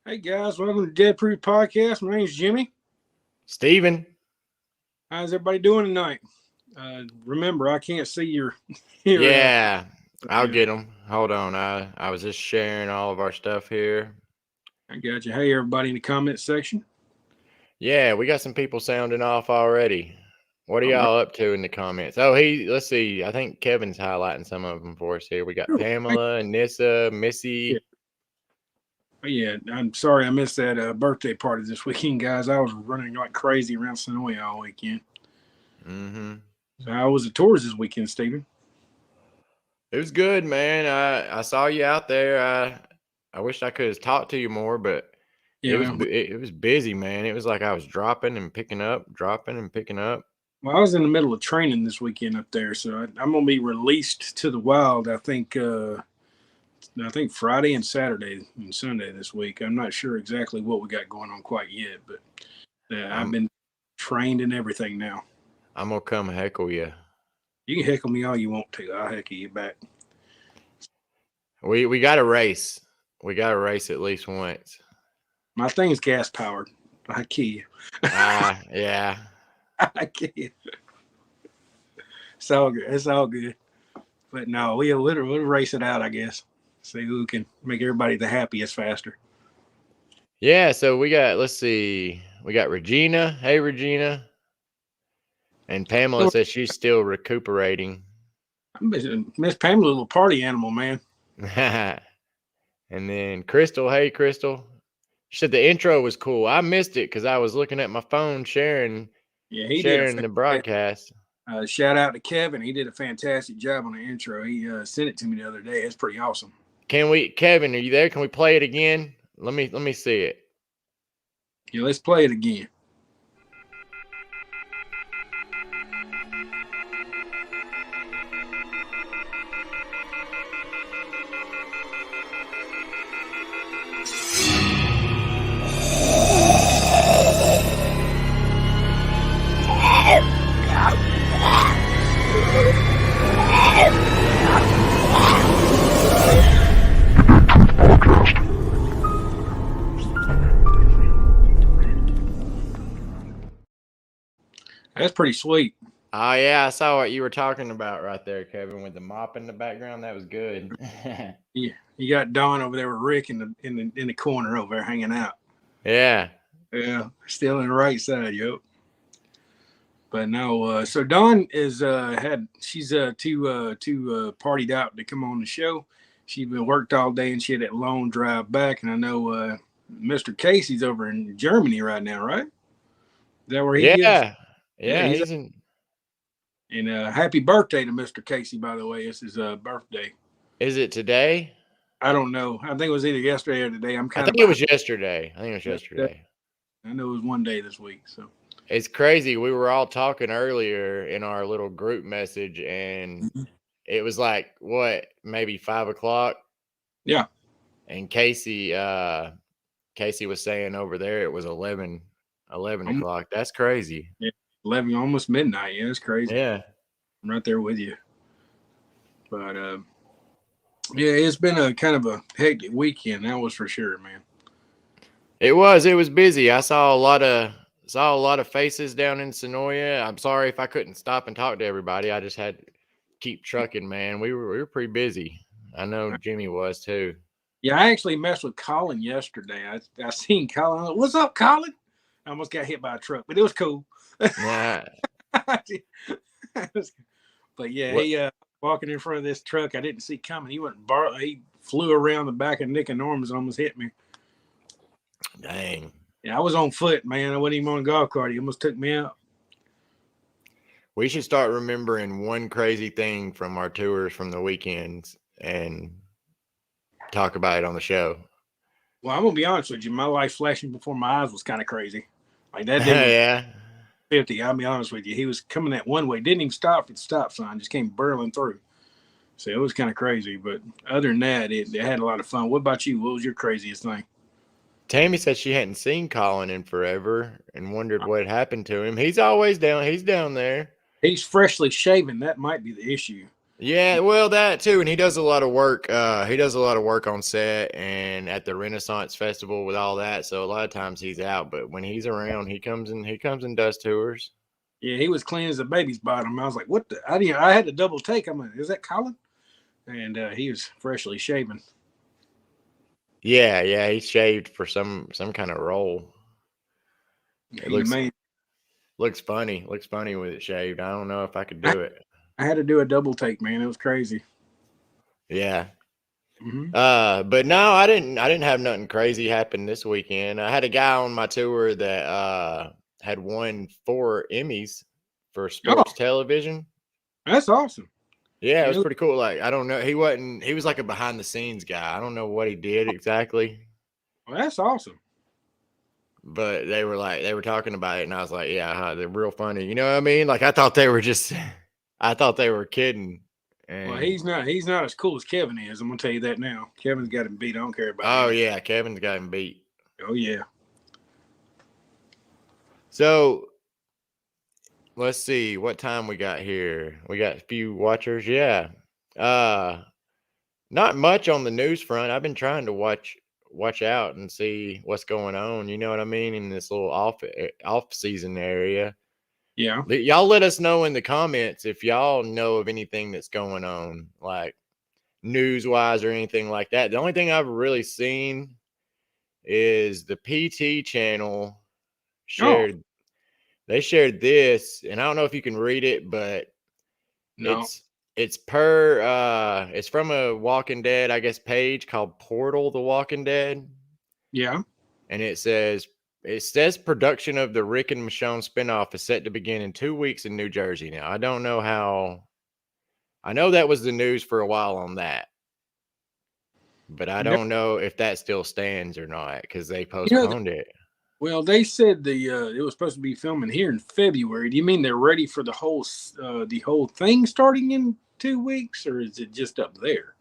Hey guys, welcome to Dead Proof Podcast. My name's Jimmy. Steven. How's everybody doing tonight? Remember, I can't see your. Yeah, I'll get them. Hold on. I was just sharing all of our stuff here. I got you. Hey, everybody in the comment section. Yeah, we got some people sounding off already. What are y'all up to in the comments? Oh, let's see. I think Kevin's highlighting some of them for us here. We got Pamela, Nissa, Missy. Yeah, I'm sorry I missed that birthday party this weekend, guys. I was running like crazy around Sonoy all weekend. Mm-hmm. So how was the tours this weekend, Steven? It was good, man. I saw you out there. I wish I could have talked to you more, but it was busy, man. It was like I was dropping and picking up, dropping and picking up. Well, I was in the middle of training this weekend up there, so I'm gonna be released to the wild. I think Friday and Saturday and Sunday this week. I'm not sure exactly what we got going on quite yet, but I've been trained and everything now. I'm gonna come heckle you. You can heckle me all you want to. I'll heckle you back. We got to race. We got to race at least once. My thing's gas powered. I kill you. Yeah. I kill you. It's all good. It's all good. But no, we'll race it out, I guess. See who can make everybody the happiest faster. Yeah, so let's see. We got Regina. Hey, Regina. And Pamela says she's still recuperating. Miss Pamela, a little party animal, man. And then Crystal. Hey, Crystal. She said the intro was cool. I missed it because I was looking at my phone sharing the broadcast. Shout out to Kevin. He did a fantastic job on the intro. He sent it to me the other day. It's pretty awesome. Kevin, are you there? Can we play it again? Let me see it. Yeah, let's play it again. That's pretty sweet. Oh, yeah, I saw what you were talking about right there, Kevin, with the mop in the background. That was good. Yeah, you got Don over there with Rick in the corner over there hanging out. Yeah. Yeah, still in the right side, yo. But no, so Dawn is she's too partied out to come on the show. She's been worked all day and she had that long drive back. And I know Mr. Casey's over in Germany right now, right? Is that where he is? Yeah, he's in. And happy birthday to Mr. Casey, by the way. It's his birthday. Is it today? I don't know. I think it was either yesterday or today. I think it was yesterday. I know it was one day this week. So it's crazy. We were all talking earlier in our little group message, and it was like maybe 5 o'clock. Yeah. And Casey was saying over there it was 11 o'clock. That's crazy. Yeah, 11, almost midnight. Yeah, it's crazy. Yeah, I'm right there with you. But yeah, it's been a kind of a hectic weekend. That was for sure, man. It was busy. I saw a lot of faces down in Sonoya. I'm sorry if I couldn't stop and talk to everybody. I just had to keep trucking, man. We were pretty busy. I know Jimmy was too. Yeah, I actually messed with Colin yesterday. I seen Colin. Like, what's up, Colin? I almost got hit by a truck, but it was cool. Yeah. But yeah, he walking in front of this truck I didn't see coming. He flew around the back of Nick and Norman's and almost hit me. Dang. Yeah, I was on foot, man. I wasn't even on a golf cart. He almost took me out. We should start remembering one crazy thing from our tours from the weekends and talk about it on the show. Well, I'm gonna be honest with you. My life flashing before my eyes was kind of crazy. Like that dude was Yeah. 50. I'll be honest with you. He was coming that one way, didn't even stop at the stop sign, just came burling through. So it was kind of crazy. But other than that, it had a lot of fun. What about you? What was your craziest thing? Tammy said she hadn't seen Colin in forever and wondered what happened to him. He's always down. He's down there. He's freshly shaven. That might be the issue. Yeah, well, that too, and he does a lot of work. He does a lot of work on set and at the Renaissance Festival with all that. So a lot of times he's out, but when he's around, he comes and does tours. Yeah, he was clean as a baby's bottom. I was like, what the? I didn't. I had to double take. I'm like, is that Colin? And he was freshly shaven. Yeah, yeah, he's shaved for some kind of role. Yeah, It he made. looks funny. Looks funny with it shaved. I don't know if I could I, do it. I had to do a double take, man. It was crazy. Yeah. Mm-hmm. But no, I didn't have nothing crazy happen this weekend. I had a guy on my tour that had won 4 Emmys for Oh, sports television. that's awesome. Yeah, it You was know, pretty cool. Like, I don't know, he was like a behind the scenes guy. I don't know what he did exactly, well, that's awesome. but they were talking about it, and I was like, yeah, they're real funny. You know what I mean? Like, I thought they were just, I thought they were kidding. Well, And he's not as cool as Kevin is. I'm gonna tell you that now. Kevin's got him beat. I don't care about oh him. yeah, Kevin's got him beat. Oh yeah. So let's see what time we got here. We got a few watchers. Yeah. Uh Not much on the news front. I've been trying to watch out and see what's going on. You know what I mean? In this little off season area. Yeah. Y'all let us know in the comments if y'all know of anything that's going on, like news wise or anything like that. The only thing I've really seen is the PT channel Oh shared they shared this, and I don't know if you can read it, but no. it's from a Walking Dead, I guess, page called Portal the Walking Dead. Yeah. And it says production of the Rick and Michonne spinoff is set to begin in 2 weeks in New Jersey. Now, I know that was the news for a while on that, but I Yep. don't know if that still stands or not because they You know, postponed it. well, they said it was supposed to be filming here in February. Do you mean they're ready for the whole thing starting in 2 weeks, or is it just up there?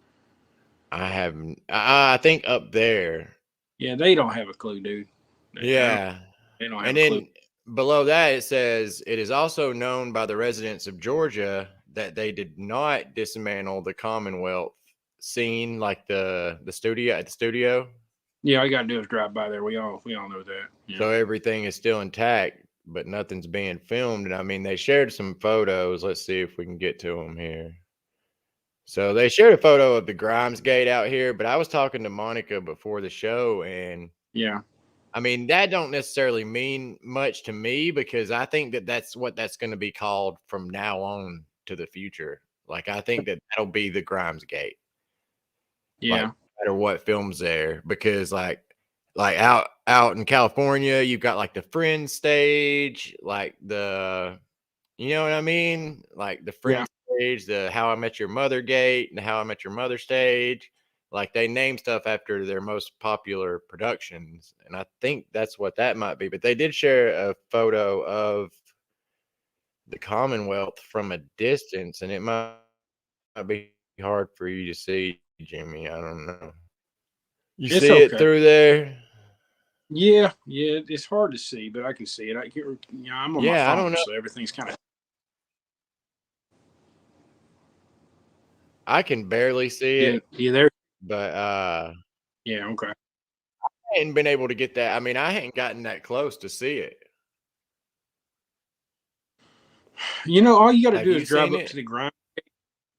I think up there. Yeah, they don't have a clue, dude. Yeah. They don't have And a clue. then below that, it says it is also known by the residents of Georgia that they did not dismantle the Commonwealth scene, like the studio at the studio. Yeah, all you gotta do is drive by there. We all know that. Yeah. So everything is still intact, but nothing's being filmed. And I mean, they shared some photos. Let's see if we can get to them here. So they shared a photo of the Grimes Gate out here, but I was talking to Monica before the show, and Yeah. I mean, that don't necessarily mean much to me because I think that that's what that's going to be called from now on to the future. Like, I think that that'll be the Grimes Gate, like, Yeah. no matter what films there, because like out in California, you've got like the Friends stage, like you know what I mean, like the Yeah. Friends stage, the How I Met Your Mother Gate, and the How I Met Your Mother stage. Like, they name stuff after their most popular productions, and I think that's what that might be. But they did share a photo of the Commonwealth from a distance, and it might be hard for you to see, Jimmy. I don't know. You It's see it okay. through there? Yeah. Yeah. It's hard to see, but I can see it. I'm on my Yeah, I phone, don't know. so everything's kind of. I can barely see Yeah. it, Yeah. There. but Yeah. Okay. I hadn't been able to get that. I mean, I hadn't gotten that close to see it. All you got to Have do you is drive seen up to it? the Grimes.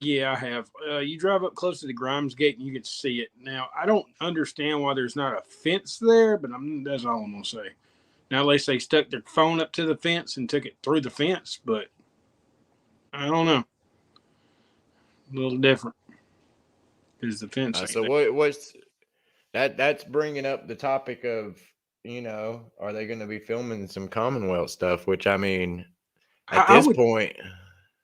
Yeah, I have. You drive up close to the Grimes Gate and you get to see it. Now, I don't understand why there's not a fence there, but that's all I'm gonna say. Now, unless they stuck their phone up to the fence and took it through the fence, but I don't know. A little different because the fence ain't So there. what's that? That's bringing up the topic of, are they going to be filming some Commonwealth stuff? Which, I mean, I, at I this would. point,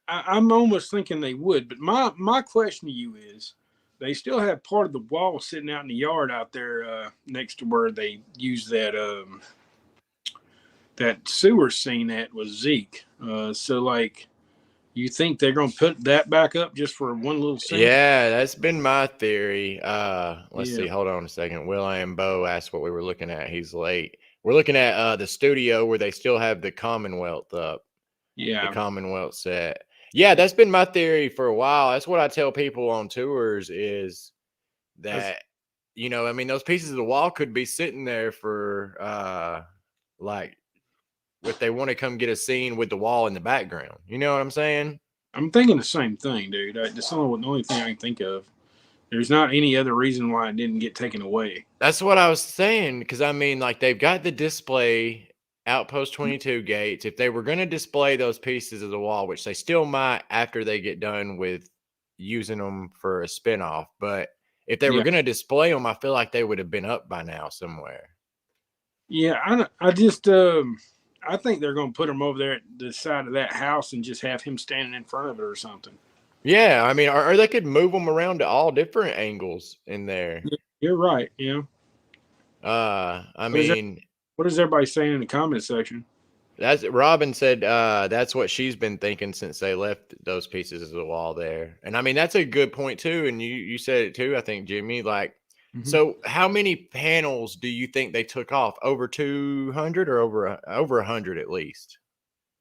I'm almost thinking they would, but my question to you is, they still have part of the wall sitting out in the yard out there next to where they use that sewer scene at with Zeke. So like, you think they're gonna put that back up just for one little scene? Yeah, that's been my theory. Let's Yeah, see. Hold on a second. Will and Bo asked what we were looking at. He's late. We're looking at the studio where they still have the Commonwealth up, the yeah. Commonwealth set. Yeah, that's been my theory for a while. That's what I tell people on tours is That's, that, I mean, those pieces of the wall could be sitting there for like if they want to come get a scene with the wall in the background. You know what I'm saying? I'm thinking the same thing, dude. That's the only thing I can think of. There's not any other reason why it didn't get taken away. That's what I was saying, because I mean, like, they've got the display Outpost 22 gates. If they were going to display those pieces of the wall, which they still might after they get done with using them for a spinoff, but if they were Yeah, going to display them, I feel like they would have been up by now somewhere. yeah. I just I think they're gonna put him over there at the side of that house and just have him standing in front of it or something. Yeah, I mean, or they could move them around to all different angles in there. Yeah, you're right. Yeah. I What is that? mean, What is everybody saying in the comment section? that's Robin said that's what she's been thinking since they left those pieces of the wall there. And I mean that's a good point too. And you said it too, I think, Jimmy. Like, Mm-hmm. so how many panels do you think they took off? Over 200 or over 100 at least?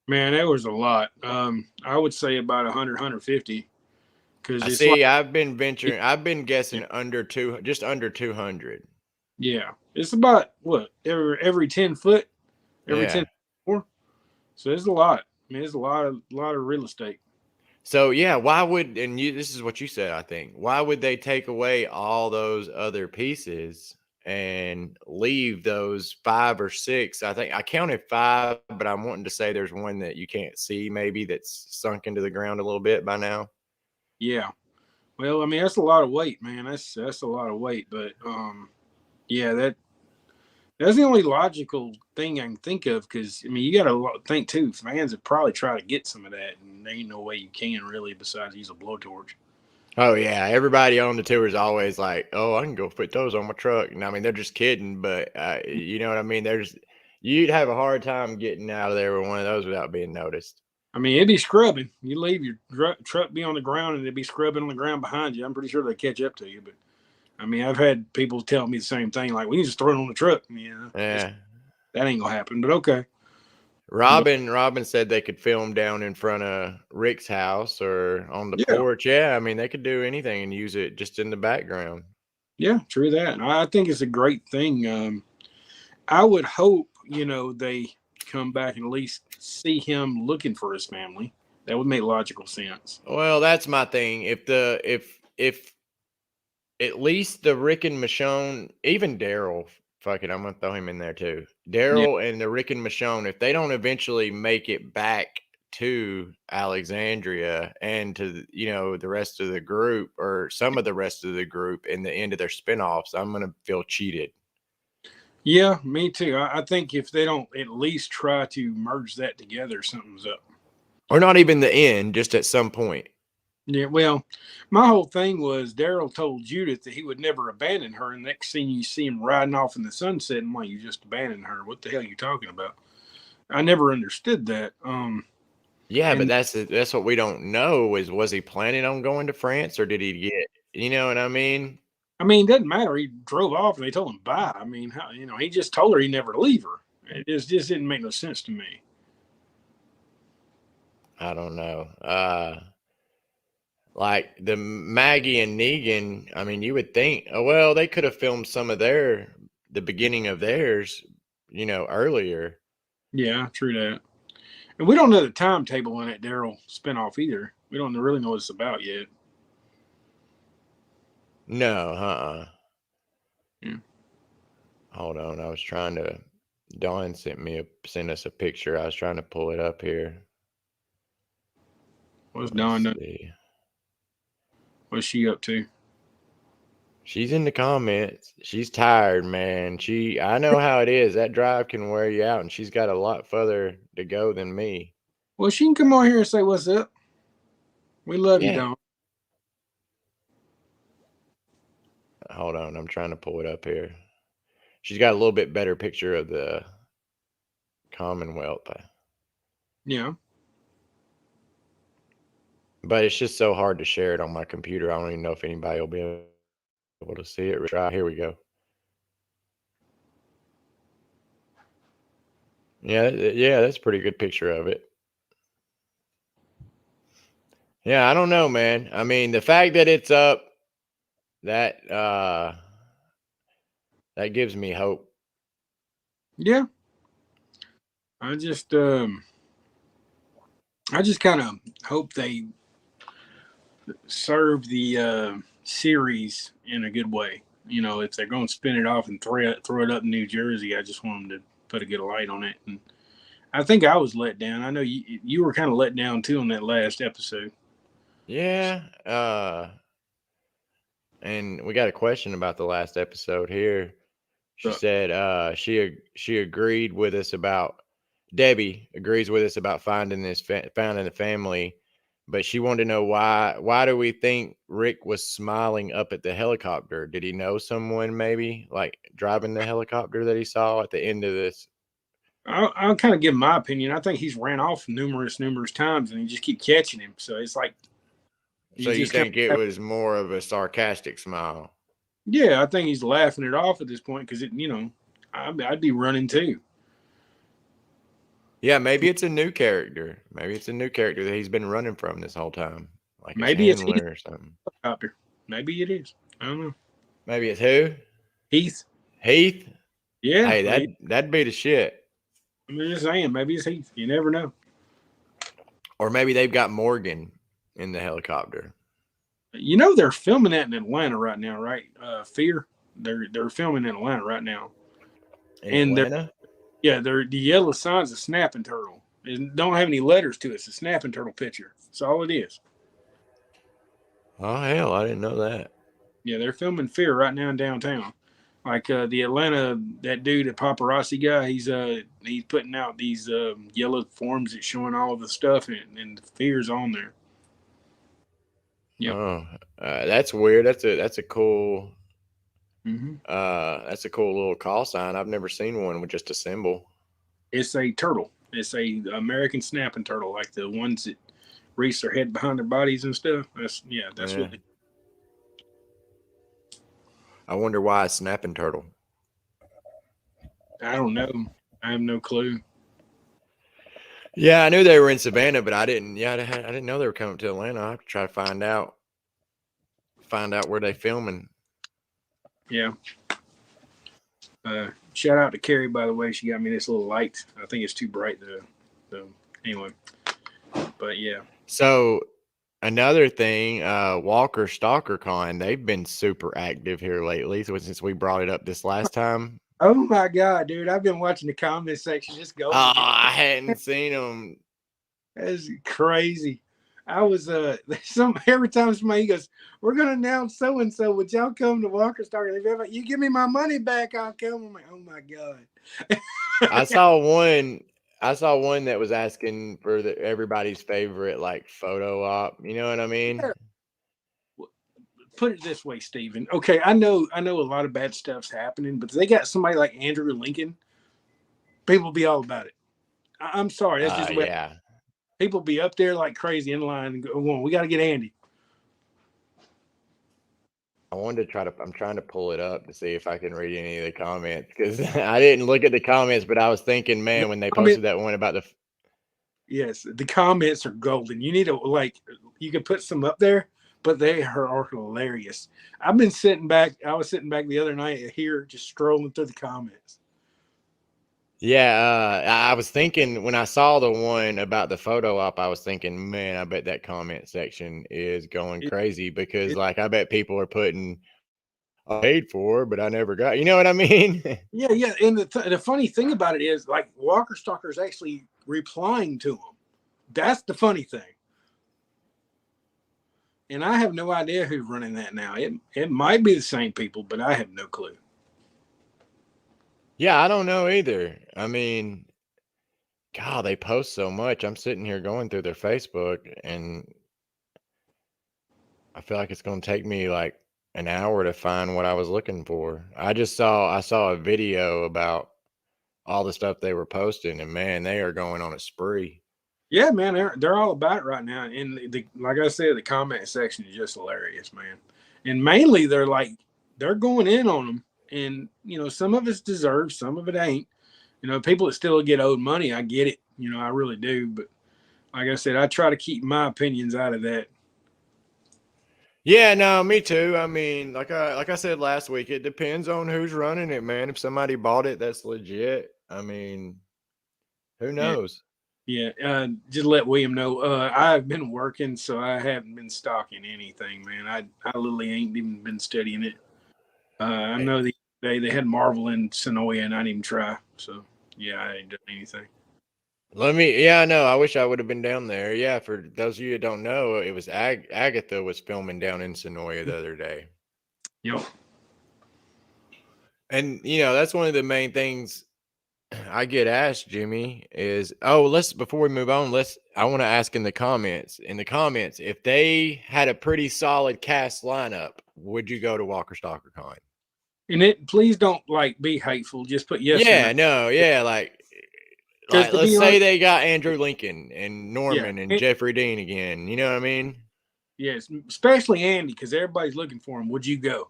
Man, that was a lot. I would say about 100, 150 because I it's like, see. I've been guessing just under 200. yeah, it's about what every 10 foot, every Yeah. 10 more. So it's a lot. I mean, it's a lot of real estate. So yeah, why would and you this is what you said, I think. Why would they take away all those other pieces and leave those 5 or 6? I think I counted 5, but I'm wanting to say there's one that you can't see maybe that's sunk into the ground a little bit by now. Yeah. Well, I mean, that's a lot of weight, man. That's a lot of weight. But yeah, that's the only logical thing I can think of because I mean, you got to think too. Fans would probably try to get some of that, and there ain't no way you can really besides use a blowtorch. Oh yeah, everybody on the tour is always like, "Oh, I can go put those on my truck." And I mean, they're just kidding, but you know what I mean? You'd have a hard time getting out of there with one of those without being noticed. I mean, it'd be scrubbing. You leave your truck be on the ground, and it'd be scrubbing on the ground behind you. I'm pretty sure they catch up to you. But I mean, I've had people tell me the same thing. Like, we need to just throw it on the truck. Yeah, Yeah. that ain't gonna happen. But okay. But Robin said they could film down in front of Rick's house or on the yeah, porch. Yeah, I mean they could do anything and use it just in the background. yeah, true that. I think it's a great thing. I would hope they come back and at least see him looking for his family. That would make logical sense. Well, that's my thing. If at least the Rick and Michonne, even Daryl, fuck it, I'm gonna throw him in there too. Yeah, Daryl and the Rick and Michonne, if they don't eventually make it back to Alexandria and to the rest of the group or some of the rest of the group in the end of their spinoffs, I'm gonna feel cheated. yeah, me too. I think if they don't at least try to merge that together, something's up. Or not even the end, just at some point. Yeah, well, my whole thing was Daryl told Judith that he would never abandon her, and next scene you see him riding off in the sunset, and like, you just abandoned her. What the hell are you talking about? I never understood that. Yeah, but And that's what we don't know is was he planning on going to France or did he get you know what I mean? I mean, it doesn't matter. He drove off, and they told him bye. I mean, how, he just told her he never leave her. It just didn't make no sense to me. I don't know. Like the Maggie and Negan, I mean, you would think, oh well, they could have filmed some of the beginning of theirs, earlier. Yeah, true that. And we don't know the timetable on that Daryl spinoff either. We don't really know what it's about yet. No, Yeah. Hold on, I was trying to. Dawn sent us a picture. I was trying to pull it up here. What's Let's Dawn done? see. What's she up to? She's in the comments. She's tired, man. I know how it is. That drive can wear you out, and she's got a lot further to go than me. Well, she can come on here and say what's up. We love you, Yeah. Dawn. Hold on, I'm trying to pull it up here. She's got a little bit better picture of the Commonwealth, Yeah. but it's just so hard to share it on my computer. I don't even know if anybody will be able to see it. Try. Here we go. Yeah, that's a pretty good picture of it. Yeah, I don't know, man. I mean, the fact that it's up, that that gives me hope. Yeah. I just um I just kind of hope they serve the series in a good way. You know, if they're going to spin it off and throw it up in New Jersey, I just want them to put a good light on it. And I think I was let down. I know you were kind of let down too on that last episode. Yeah, and we got a question about the last episode here. She But said she agreed with us about Debbie agrees with us about finding the family, but she wanted to know why do we think Rick was smiling up at the helicopter? Did he know someone maybe like driving the helicopter that he saw at the end of this? I'll kind of give my opinion. I think he's ran off numerous times, and he just keep catching him. So it's like So he's you just kind think it of, was more of a sarcastic smile? yeah. I think he's laughing it off at this point because I'd be running too. Yeah, maybe it's a new character. Maybe it's a new character that he's been running from this whole time, like his Maybe it's Heath handler or something. helicopter. Maybe it is. I don't know. Maybe it's who? Heath. Heath? Yeah. Hey, that'd be the shit. I'm just saying. Maybe it's Heath. You never know. Or maybe they've got Morgan in the helicopter. You know they're filming that in Atlanta right now, right? Fear. They're filming in Atlanta right now, In and Atlanta? they're the yellow sign's a snapping turtle. It don't have any letters to it. It's a snapping turtle picture. That's all it is. Oh hell, I didn't know that. Yeah, they're filming Fear right now in downtown. Like the Atlanta, that dude, the paparazzi guy, he's putting out these yellow forms that's showing all the stuff, and the Fear's on there. Yep. Oh, that's weird. Hmm. That's a cool little call sign. I've never seen one with just a symbol. It's a turtle. It's a American snapping turtle, like the ones that reach their head behind their bodies and stuff. That's Yeah. what. I wonder why a snapping turtle. I don't know. I have no clue. Yeah, I knew they were in Savannah, but I didn't. Yeah, I didn't know they were coming to Atlanta. I have to try to find out where they filming. Yeah. Shout out to Carrie, by the way. She got me this little light. I think it's too bright though. So anyway, but yeah. So another thing, Walker Stalker Con, they've been super active here lately. So since we brought it up this last time, Oh my god, dude! I've been watching the comment section just go. I hadn't seen them. That's crazy. I was some every time somebody goes, "We're gonna announce so and so. Would y'all come to Walker Star?" You give me my money back, I'll come. I'm like, oh my god. I saw one. I saw one that was asking for everybody's favorite like photo op. You know what I mean? Put it this way, Steven. Okay, I know a lot of bad stuff's happening, but they got somebody like Andrew Lincoln. People be all about it. I'm sorry, that's just the way Yeah. people be up there like crazy in line and go, "We got to get Andy." I wanted to try to. I'm trying to pull it up to see if I can read any of the comments because I didn't look at the comments, but I was thinking, The man, when they comment, posted that one about the. yes, the comments are golden. You need to like, you can put some up there, but they are hilarious. I've been sitting back. I was sitting back the other night here, just strolling through the comments. Yeah, I was thinking when I saw the one about the photo op, I was thinking, man, I bet that comment section is going It, crazy because, it, like, I bet people are putting I paid for, but I never got. You know what I mean? yeah, yeah. And the funny thing about it is, like, Walker Stalker is actually replying to them. That's the funny thing. And I have no idea who's running that now. It might be the same people, but I have no clue. Yeah, I don't know either. I mean, God, they post so much. I'm sitting here going through their Facebook, and I feel like it's going to take me like an hour to find what I was looking for. I saw a video about all the stuff they were posting, and man, they are going on a spree. Yeah, man, they're all about it right now. And like I said, the comment section is just hilarious, man. And mainly they're going in on them, and some of it's deserved, some of it ain't. People that still get owed money, I get it. I really do. But like I said, I try to keep my opinions out of that. Yeah, no, me too. I mean, like I said last week, it depends on who's running it, man. If somebody bought it, that's legit. I mean, who Yeah, knows? yeah. Just let William know. I've been working, so I haven't been stocking anything, man. I literally ain't even been studying it. I Eh, know they had Marvel in Sonoya, and I didn't even try. So yeah, I ain't done anything. Yeah, I know. I wish I would have been down there. Yeah, for those of you that don't know, it was Agatha was filming down in Sonoya the other day. Yep. And that's one of the main things I get asked, Jimmy, is let's before we move on, I want to ask in the comments, if they had a pretty solid cast lineup, would you go to Walker Stalker Con? And please don't be hateful. Just put yes or no. Yeah, no, yeah, Because to let's be say honest, they got Andrew Lincoln and yeah, Norman and Jeffrey Dean again. You know what I mean? yes, especially Andy, because everybody's looking for him. Would you go?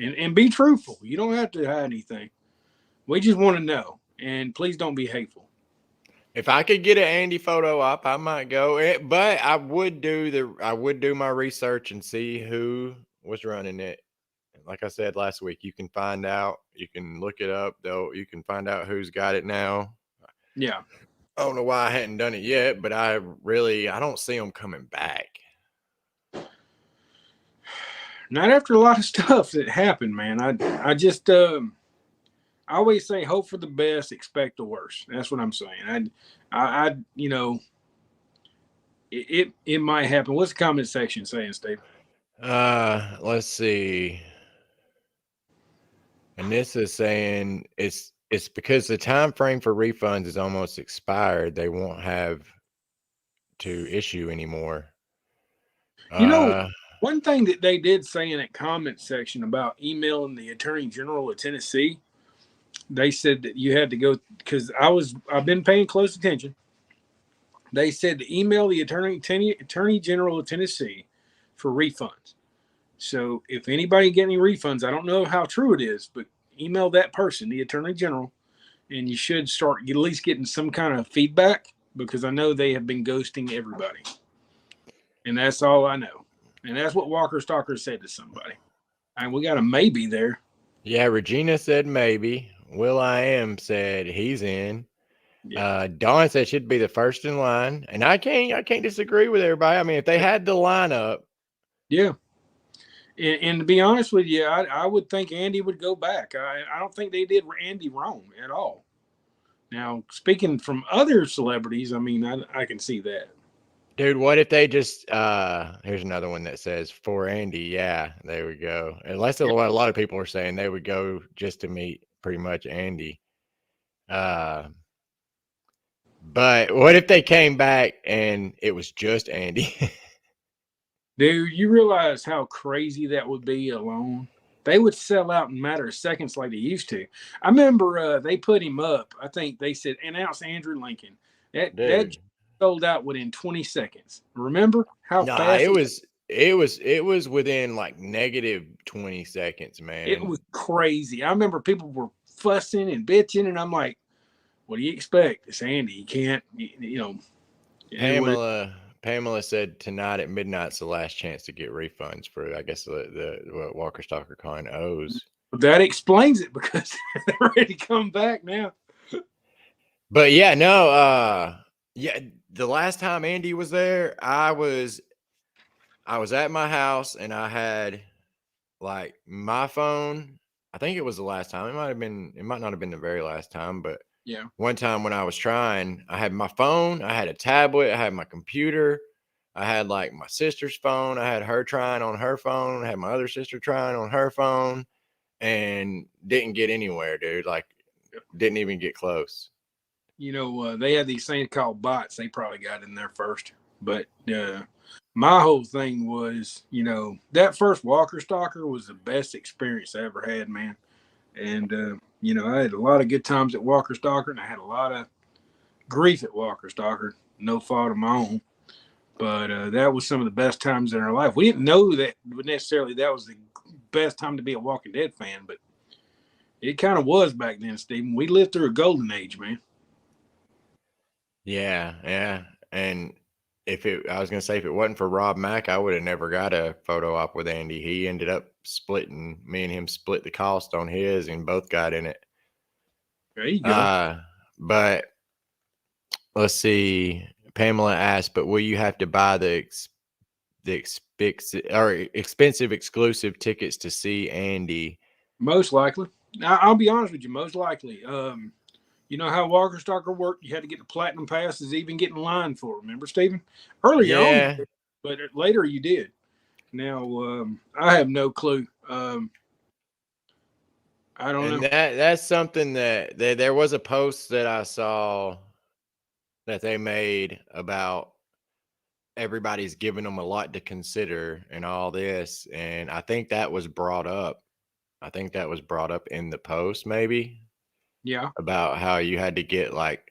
And be truthful. You don't have to hide anything. We just want to know. And please don't be hateful. If I could get an Andy photo op, I might go. But I would do my research and see who was running it. Like I said last week, you can find out. You can look it up, though. You can find out who's got it now. Yeah. I don't know why I hadn't done it yet, but I don't see them coming back. Not after a lot of stuff that happened, man. I just I always say hope for the best, expect the worst. That's what I'm saying. I it might happen. What's the comment section saying, Steve? Let's see. And this is saying it's because the time frame for refunds is almost expired. They won't have to issue anymore. You know, Uh, one thing that they did say in that comment section about emailing the Attorney General of Tennessee, they said that you had to go because I've been paying close attention. They said to email the Attorney General of Tennessee for refunds. So if anybody get any refunds, I don't know how true it is, but email that person, the Attorney General, and you should start at least getting some kind of feedback because I know they have been ghosting everybody, and that's all I know. And that's what Walker Stalker said to somebody. And we got a maybe there. yeah, Regina said maybe. Will I am said he's in. Yeah, Dawn said she'd be the first in line, and I can't disagree with everybody. I mean, if they had the lineup, yeah. And to be honest with you, I would think Andy would go back. I don't think they did Andy wrong at all. Now, speaking from other celebrities, I mean, I can see that. dude, what if they just here's another one that says for Andy, yeah, there we go. Unless Yeah. what a lot of people are saying, they would go just to meet pretty much Andy. Uh but what if they came back and it was just Andy? Dude, you realize how crazy that would be alone? They would sell out in a matter of seconds like they used to. I remember they put him up. I think they said announce Andrew Lincoln. That Dude. sold out within 20 seconds. Remember how Nah, fast it was within like negative 20 seconds, it man. was crazy. I remember people were fussing and bitching, and I'm like, what do you expect? It's Andy. You can't, it was, Pamela said tonight at midnight's the last chance to get refunds for I guess the what Walker Stalker Con owes. that explains it because they're ready to come back now. But yeah, no, yeah, the last time Andy was there, I was at my house and I had like my phone. I think it was the last time. It might not have been the very last time, but Yeah. one time when I was trying, I had my phone, I had a tablet, I had my computer, I had like my sister's phone, I had her trying on her phone, I had my other sister trying on her phone, and didn't get anywhere, dude. Like, didn't even get close. They had these things called bots. They probably got in there first. But my whole thing was, that first Walker Stalker was the best experience I ever had, man. And I had a lot of good times at Walker Stalker, and I had a lot of grief at Walker Stalker, no fault of my own. But that was some of the best times in our life. We didn't know that necessarily that was the best time to be a Walking Dead fan, but it kind of was back then, Stephen. We lived through a golden age, man. Yeah, yeah. And I was gonna say, if it wasn't for Rob Mack, I would have never got a photo op with Andy. He ended up splitting, me and him split the cost on his, and both got in it. There you go. But let's see. Pamela asked, but will you have to buy the expensive exclusive tickets to see Andy? Most likely. I'll be honest with you. Most likely. You know how Walker Stalker worked? You had to get the platinum passes, even get in line for it. Remember, Stephen? Earlier on, Yeah. but later you did. Now, I have no clue. I don't And know. that's something that there was a post that I saw that they made about everybody's giving them a lot to consider and all this. And I think that was brought up. I think that was brought up in the post, maybe, Yeah. about how you had to get like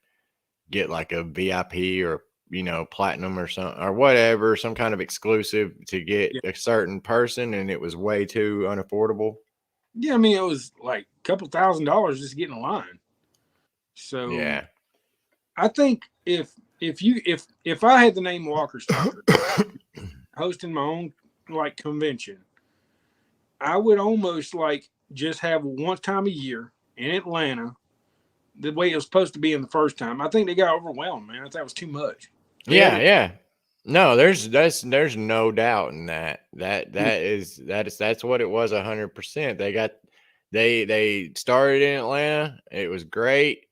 a VIP or platinum or something or whatever, some kind of exclusive to get Yeah. a certain person, and it was way too unaffordable. Yeah. I mean, it was like a couple $1,000s just getting in line. So Yeah. I think if I had the name Walker Stalker hosting my own like convention, I would almost like just have one time a year in Atlanta, the way it was supposed to be in the first time. I think they got overwhelmed, man. I thought it was too much. They had Yeah, it. yeah. No, there's no doubt in that. That's what it was 100%. They started in Atlanta. It was great.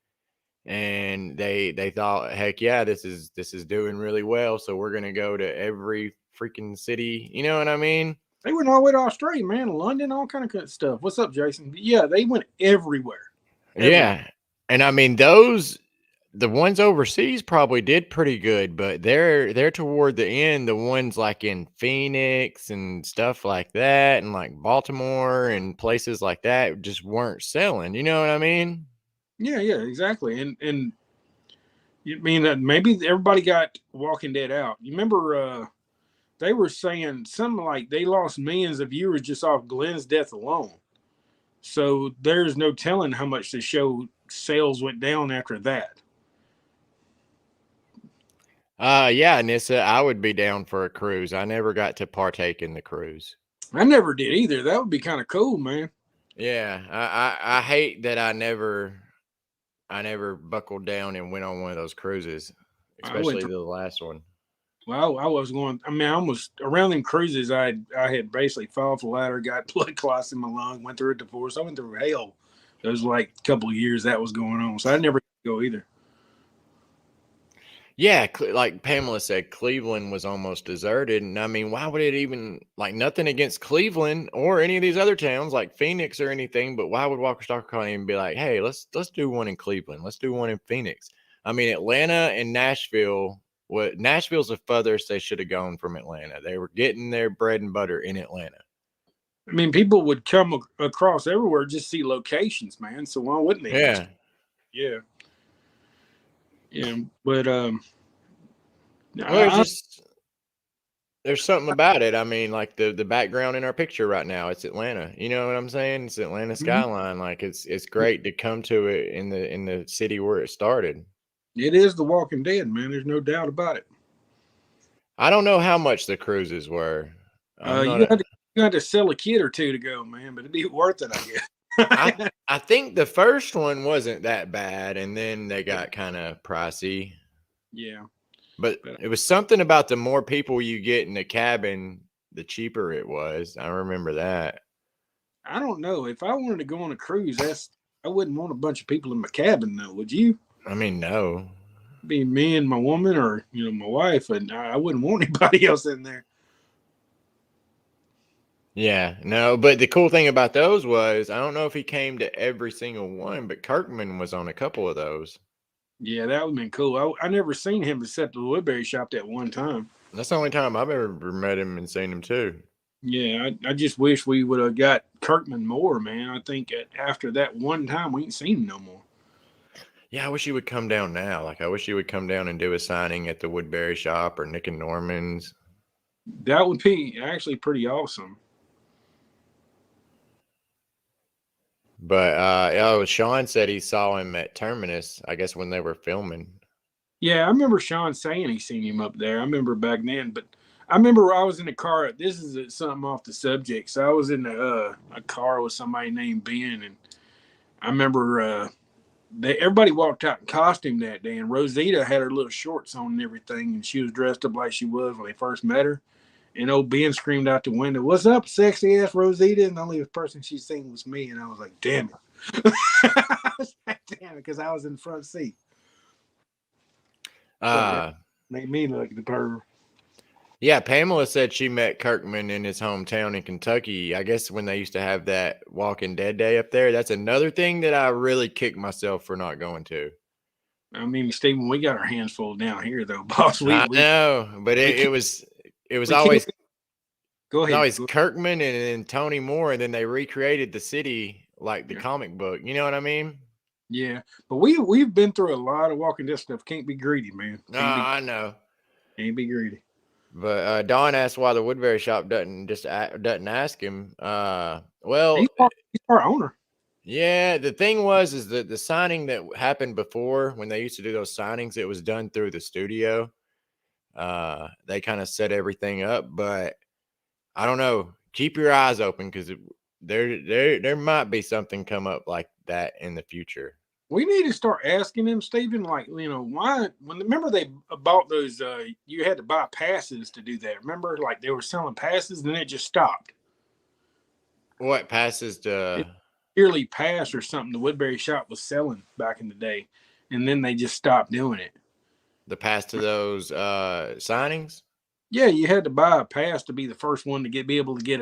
And they thought, heck yeah, this is doing really well. So we're gonna go to every freaking city. You know what I mean? They went all the way to Australia, man, London, all kind of good stuff. What's up, Jason? Yeah, they went everywhere, everywhere. Yeah. And I mean the ones overseas probably did pretty good, but they're toward the end, the ones like in Phoenix and stuff like that, and like Baltimore and places like that just weren't selling. You know what I mean? Yeah, yeah, exactly. And you mean that maybe everybody got Walking Dead out? You remember they were saying something like they lost millions of viewers just off Glenn's death alone. So there's no telling how much the show sales went down after that. Yeah, Nissa, I would be down for a cruise. I never got to partake in the cruise. I never did either. That would be kind of cool, man. Yeah, I hate that I never buckled down and went on one of those cruises, I went especially through. the last one. Well, I was going. I mean, I almost around them cruises. I had basically fell off the ladder, got blood clots in my lung, went through a divorce. I went through hell. It was like a couple of years that was going on, so I never go either. Yeah, like Pamela said, Cleveland was almost deserted, and I mean, why would it even like nothing against Cleveland or any of these other towns like Phoenix or anything, but why would Walker Stalker Con even be like, hey, let's do one in Cleveland, let's do one in Phoenix? I mean, Atlanta and Nashville. What Nashville's the furthest they should have gone from Atlanta. They were getting their bread and butter in Atlanta. I mean, people would come across everywhere just see locations, man. So why wouldn't they go? Yeah. Yeah, yeah. But Well, I, there's something about it. I mean, like the background in our picture right now, it's Atlanta. You know what I'm saying? It's Atlanta mhm. skyline. Like it's great to come to it in the city where it started. It is The Walking Dead, man. There's no doubt about it. I don't know how much the cruises were. I'm not. You had to sell a kid or two to go, man, but it'd be worth it, I I guess. I think the first one wasn't that bad, and then they got kind of pricey. Yeah, But but it was something about the more people you get in the cabin, the cheaper it was. I remember that. I don't know if I wanted to go on a cruise. I wouldn't want a bunch of people in my cabin, though. Would you? I mean, no. Be me and my woman, or my wife, and I wouldn't want anybody else in there. Yeah, no, but the cool thing about those was I don't know if he came to every single one, but Kirkman was on a couple of those. Yeah, that would have been cool. I never seen him except the Woodbury shop that one time. That's the only time I've ever met him and seen him too. Yeah, I just wish we would have got Kirkman more, man. I think after that one time, we ain't seen him no more. Yeah, I wish he would come down now. Like, I wish he would come down and do a signing at the Woodbury shop or Nick and Norman's. That would be actually pretty awesome. But Sean said he saw him at Terminus, I guess when they were filming. Yeah, I remember Sean saying he seen him up there. I remember back then, but I remember I was in the car. This is something off the subject. So I was in a car with somebody named Ben, and I remember everybody walked out in costume that day, and Rosita had her little shorts on and everything, and she was dressed up like she was when they first met her. And old Ben screamed out the window, "What's up, sexy ass Rosita?" And the only person she seen was me, and I was like, "Damn it!" I was like, "Damn it," because I was in the front seat. But that made me look the perv. Yeah, Pamela said she met Kirkman in his hometown in Kentucky. I guess when they used to have that Walking Dead day up there. That's another thing that I really kick myself for not going to. I mean, Stephen, we got our hands full down here, though, boss. I know, but we it can't, was we can't. always Go ahead. Kirkman and Tony Moore, and then they recreated the city like the Yeah. comic book. You know what I mean? Yeah, but we've been through a lot of Walking Dead stuff. Can't be greedy, man. I know. Can't be greedy. But Don asked why the Woodbury shop doesn't ask him. He's our owner. Yeah, the thing is that the signing that happened before when they used to do those signings, it was done through the studio. They kind of set everything up, but I don't know. Keep your eyes open because there might be something come up like that in the future. We need to start asking him, Stephen, like, why remember they bought those you had to buy passes to do that. Remember, like they were selling passes and then it just stopped. What passes to Yearly pass or something the Woodbury shop was selling back in the day, and then they just stopped doing it. the pass to those signings? Yeah, you had to buy a pass to be the first one to be able to get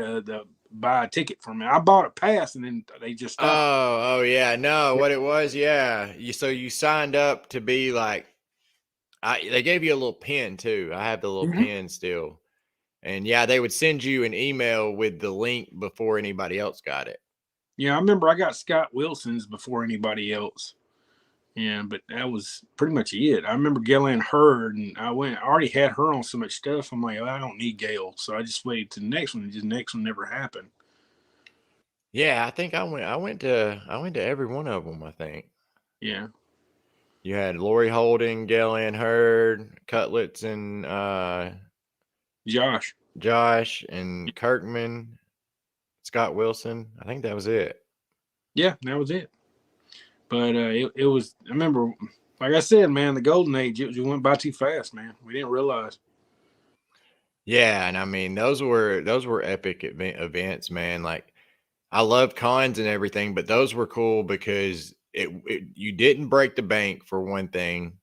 buy a ticket from it. I bought a pass and then they just stopped. Oh yeah, no, what it was, yeah. You signed up to be like they gave you a little pin too. I have the little pin still. And yeah, they would send you an email with the link before anybody else got it. Yeah, I remember I got Scott Wilson's before anybody else. Yeah, but that was pretty much it. I remember Gail Hurd, and I already had her on so much stuff. I'm like, I don't need Gail, so I just waited to the next one. And the next one never happened. Yeah, I think I went to every one of them. I think. Yeah. You had Lori Holden, Gail Hurd, Cutlets, and Josh, and Kirkman, Scott Wilson. I think that was it. Yeah, that was it. But it was. I remember, like I said, man, the golden age. It went by too fast, man. We didn't realize. Yeah, and I mean those were epic events, man. Like I love cons and everything, but those were cool because you didn't break the bank for one thing.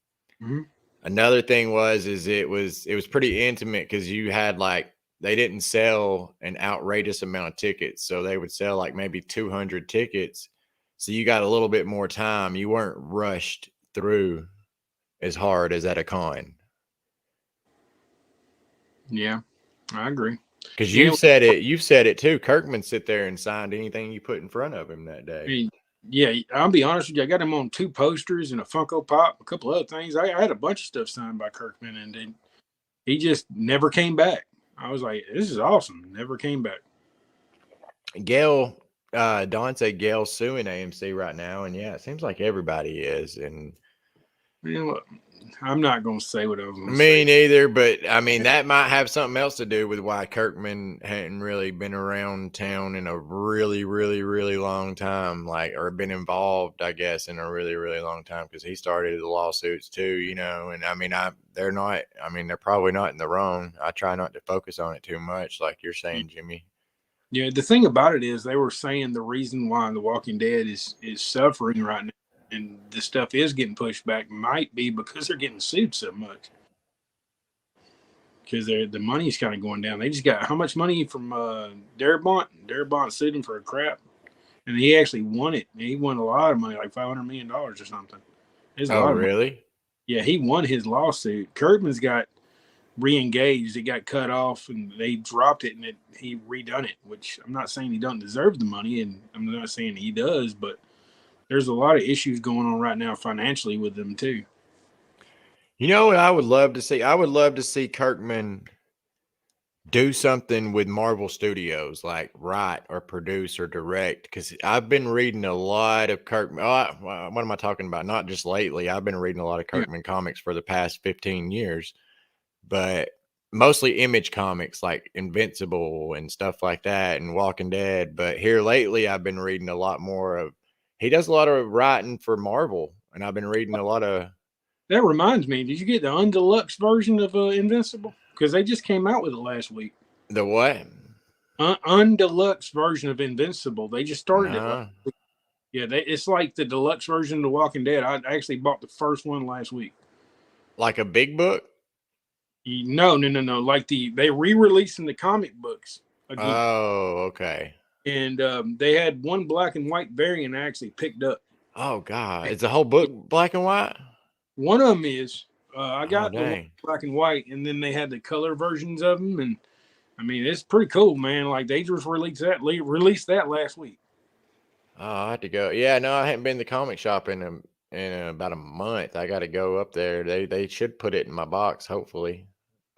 Mm-hmm. Another thing it was pretty intimate because you had like they didn't sell an outrageous amount of tickets, so they would sell like maybe 200 tickets. So you got a little bit more time. You weren't rushed through as hard as at a con. Yeah, I agree. Because you've said it too. Kirkman sit there and signed anything you put in front of him that day. Yeah, I'll be honest with you. I got him on 2 posters and a Funko Pop, a couple other things. I had a bunch of stuff signed by Kirkman, and then he just never came back. I was like, this is awesome. Never came back. Gail, Don said Gail's suing AMC right now, and yeah, it seems like everybody is. And I'm not going to say what I was going to say. Me neither, but I mean, that might have something else to do with why Kirkman hadn't really been around town in a really, really, really long time, or been involved, I guess, in a really, really long time, because he started the lawsuits too, and I mean, they're probably not in the wrong. I try not to focus on it too much, like you're saying, Jimmy. Yeah, the thing about it is they were saying the reason why The Walking Dead is suffering right now and this stuff is getting pushed back might be because they're getting sued so much. Because the money's kind of going down. They just got how much money from Darabont? Darabont sued him for a crap. And he actually won it. He won a lot of money, like $500 million or something. There's a Oh, lot of money. really? Yeah, he won his lawsuit. Kirkman's got re-engaged. It got cut off, and they dropped it, and he redone it. Which I'm not saying he doesn't deserve the money, and I'm not saying he does, but there's a lot of issues going on right now financially with them too. You know what I would love to see? I would love to see Kirkman do something with Marvel Studios, like write or produce or direct. Because I've been reading a lot of Kirkman. What am I talking about? Not just lately. I've been reading a lot of Yeah, Kirkman comics for the past 15 years, but mostly Image comics like Invincible and stuff like that and Walking Dead. But here lately, I've been reading a lot more of, he does a lot of writing for Marvel, and I've been reading a lot of, that reminds me. Did you get the undeluxe version of Invincible? Because they just came out with it last week. the what? Undeluxe version of Invincible. They just started it last No, week. Yeah, it's like the deluxe version of The Walking Dead. I actually bought the first one last week. like a big book. No. Like they re-releasing the comic books again, Oh, okay. and they had one black and white variant I actually picked up. Oh God, is the whole book black and white? One of them is I Oh got the one dang. black and white, and then they had the color versions of them, and I mean it's pretty cool, man. Like they just released that last week. Oh, I have to go. Yeah, no, I haven't been to the comic shop in about a month. I got to go up there. They should put it in my box, hopefully.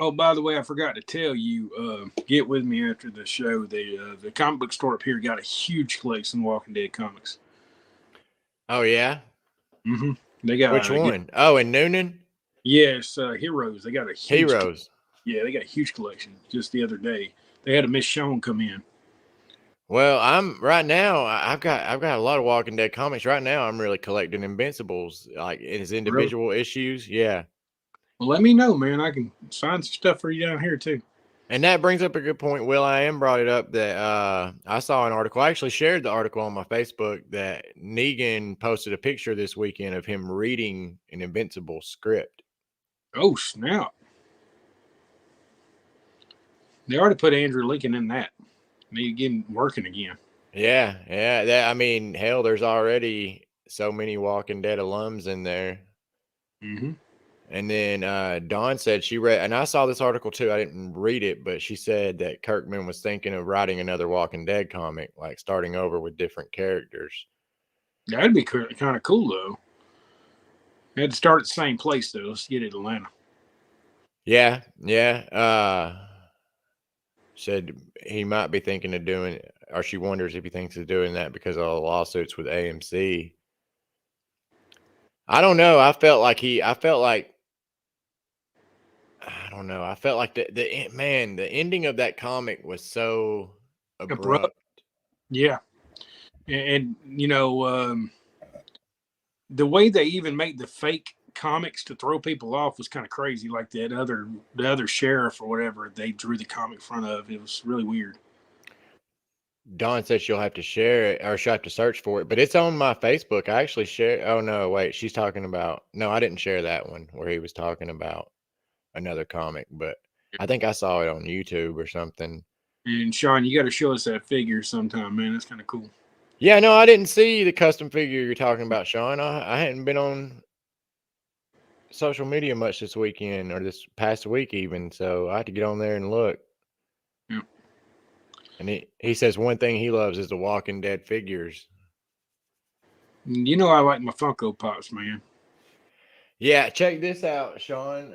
Oh, by the way, I forgot to tell you. Get with me after the show. The comic book store up here got a huge collection of Walking Dead comics. Oh yeah, Mm-hmm. They got which one? Oh, in Noonan, yes, Heroes. They got a huge Heroes. yeah, they got a huge collection. Just the other day, they had a Miss Michonne come in. Well, I'm right now. I've got a lot of Walking Dead comics right now. I'm really collecting Invincibles, like in his Really? individual issues. Yeah. Well, let me know, man. I can find some stuff for you down here too. And that brings up a good point. Will, I am brought it up that I saw an article. I actually shared the article on my Facebook that Negan posted a picture this weekend of him reading an Invincible script. Oh snap! They already put Andrew Lincoln in that. Need to get him working again. Yeah, yeah. That, I mean, hell, there's already so many Walking Dead alums in there. Mm-hmm. And then Dawn said she read, and I saw this article too. I didn't read it, but she said that Kirkman was thinking of writing another Walking Dead comic, like starting over with different characters. That'd be kind of cool though. They had to start at the same place though. Let's get it Atlanta. Yeah, yeah. Said he might be thinking of doing, or she wonders if he thinks of doing that because of all the lawsuits with AMC. I don't know. I felt like, I don't know. I felt like the ending of that comic was so Abrupt. abrupt. Yeah, and you know the way they even made the fake comics to throw people off was kind of crazy. Like the other sheriff or whatever they drew the comic in front of. It was really weird. Dawn said she'll have to share it or she'll have to search for it, but it's on my Facebook. I actually share. Oh no, wait, she's talking about. No, I didn't share that one where he was talking about another comic, but I think I saw it on YouTube or something. And Sean, you got to show us that figure sometime, man. That's kind of cool. Yeah, no, I didn't see the custom figure you're talking about, Sean. I hadn't been on social media much this weekend or this past week even, so I had to get on there and look. Yeah. And he says one thing he loves is the Walking Dead figures. You know I like my Funko Pops, man. Yeah, check this out, Sean.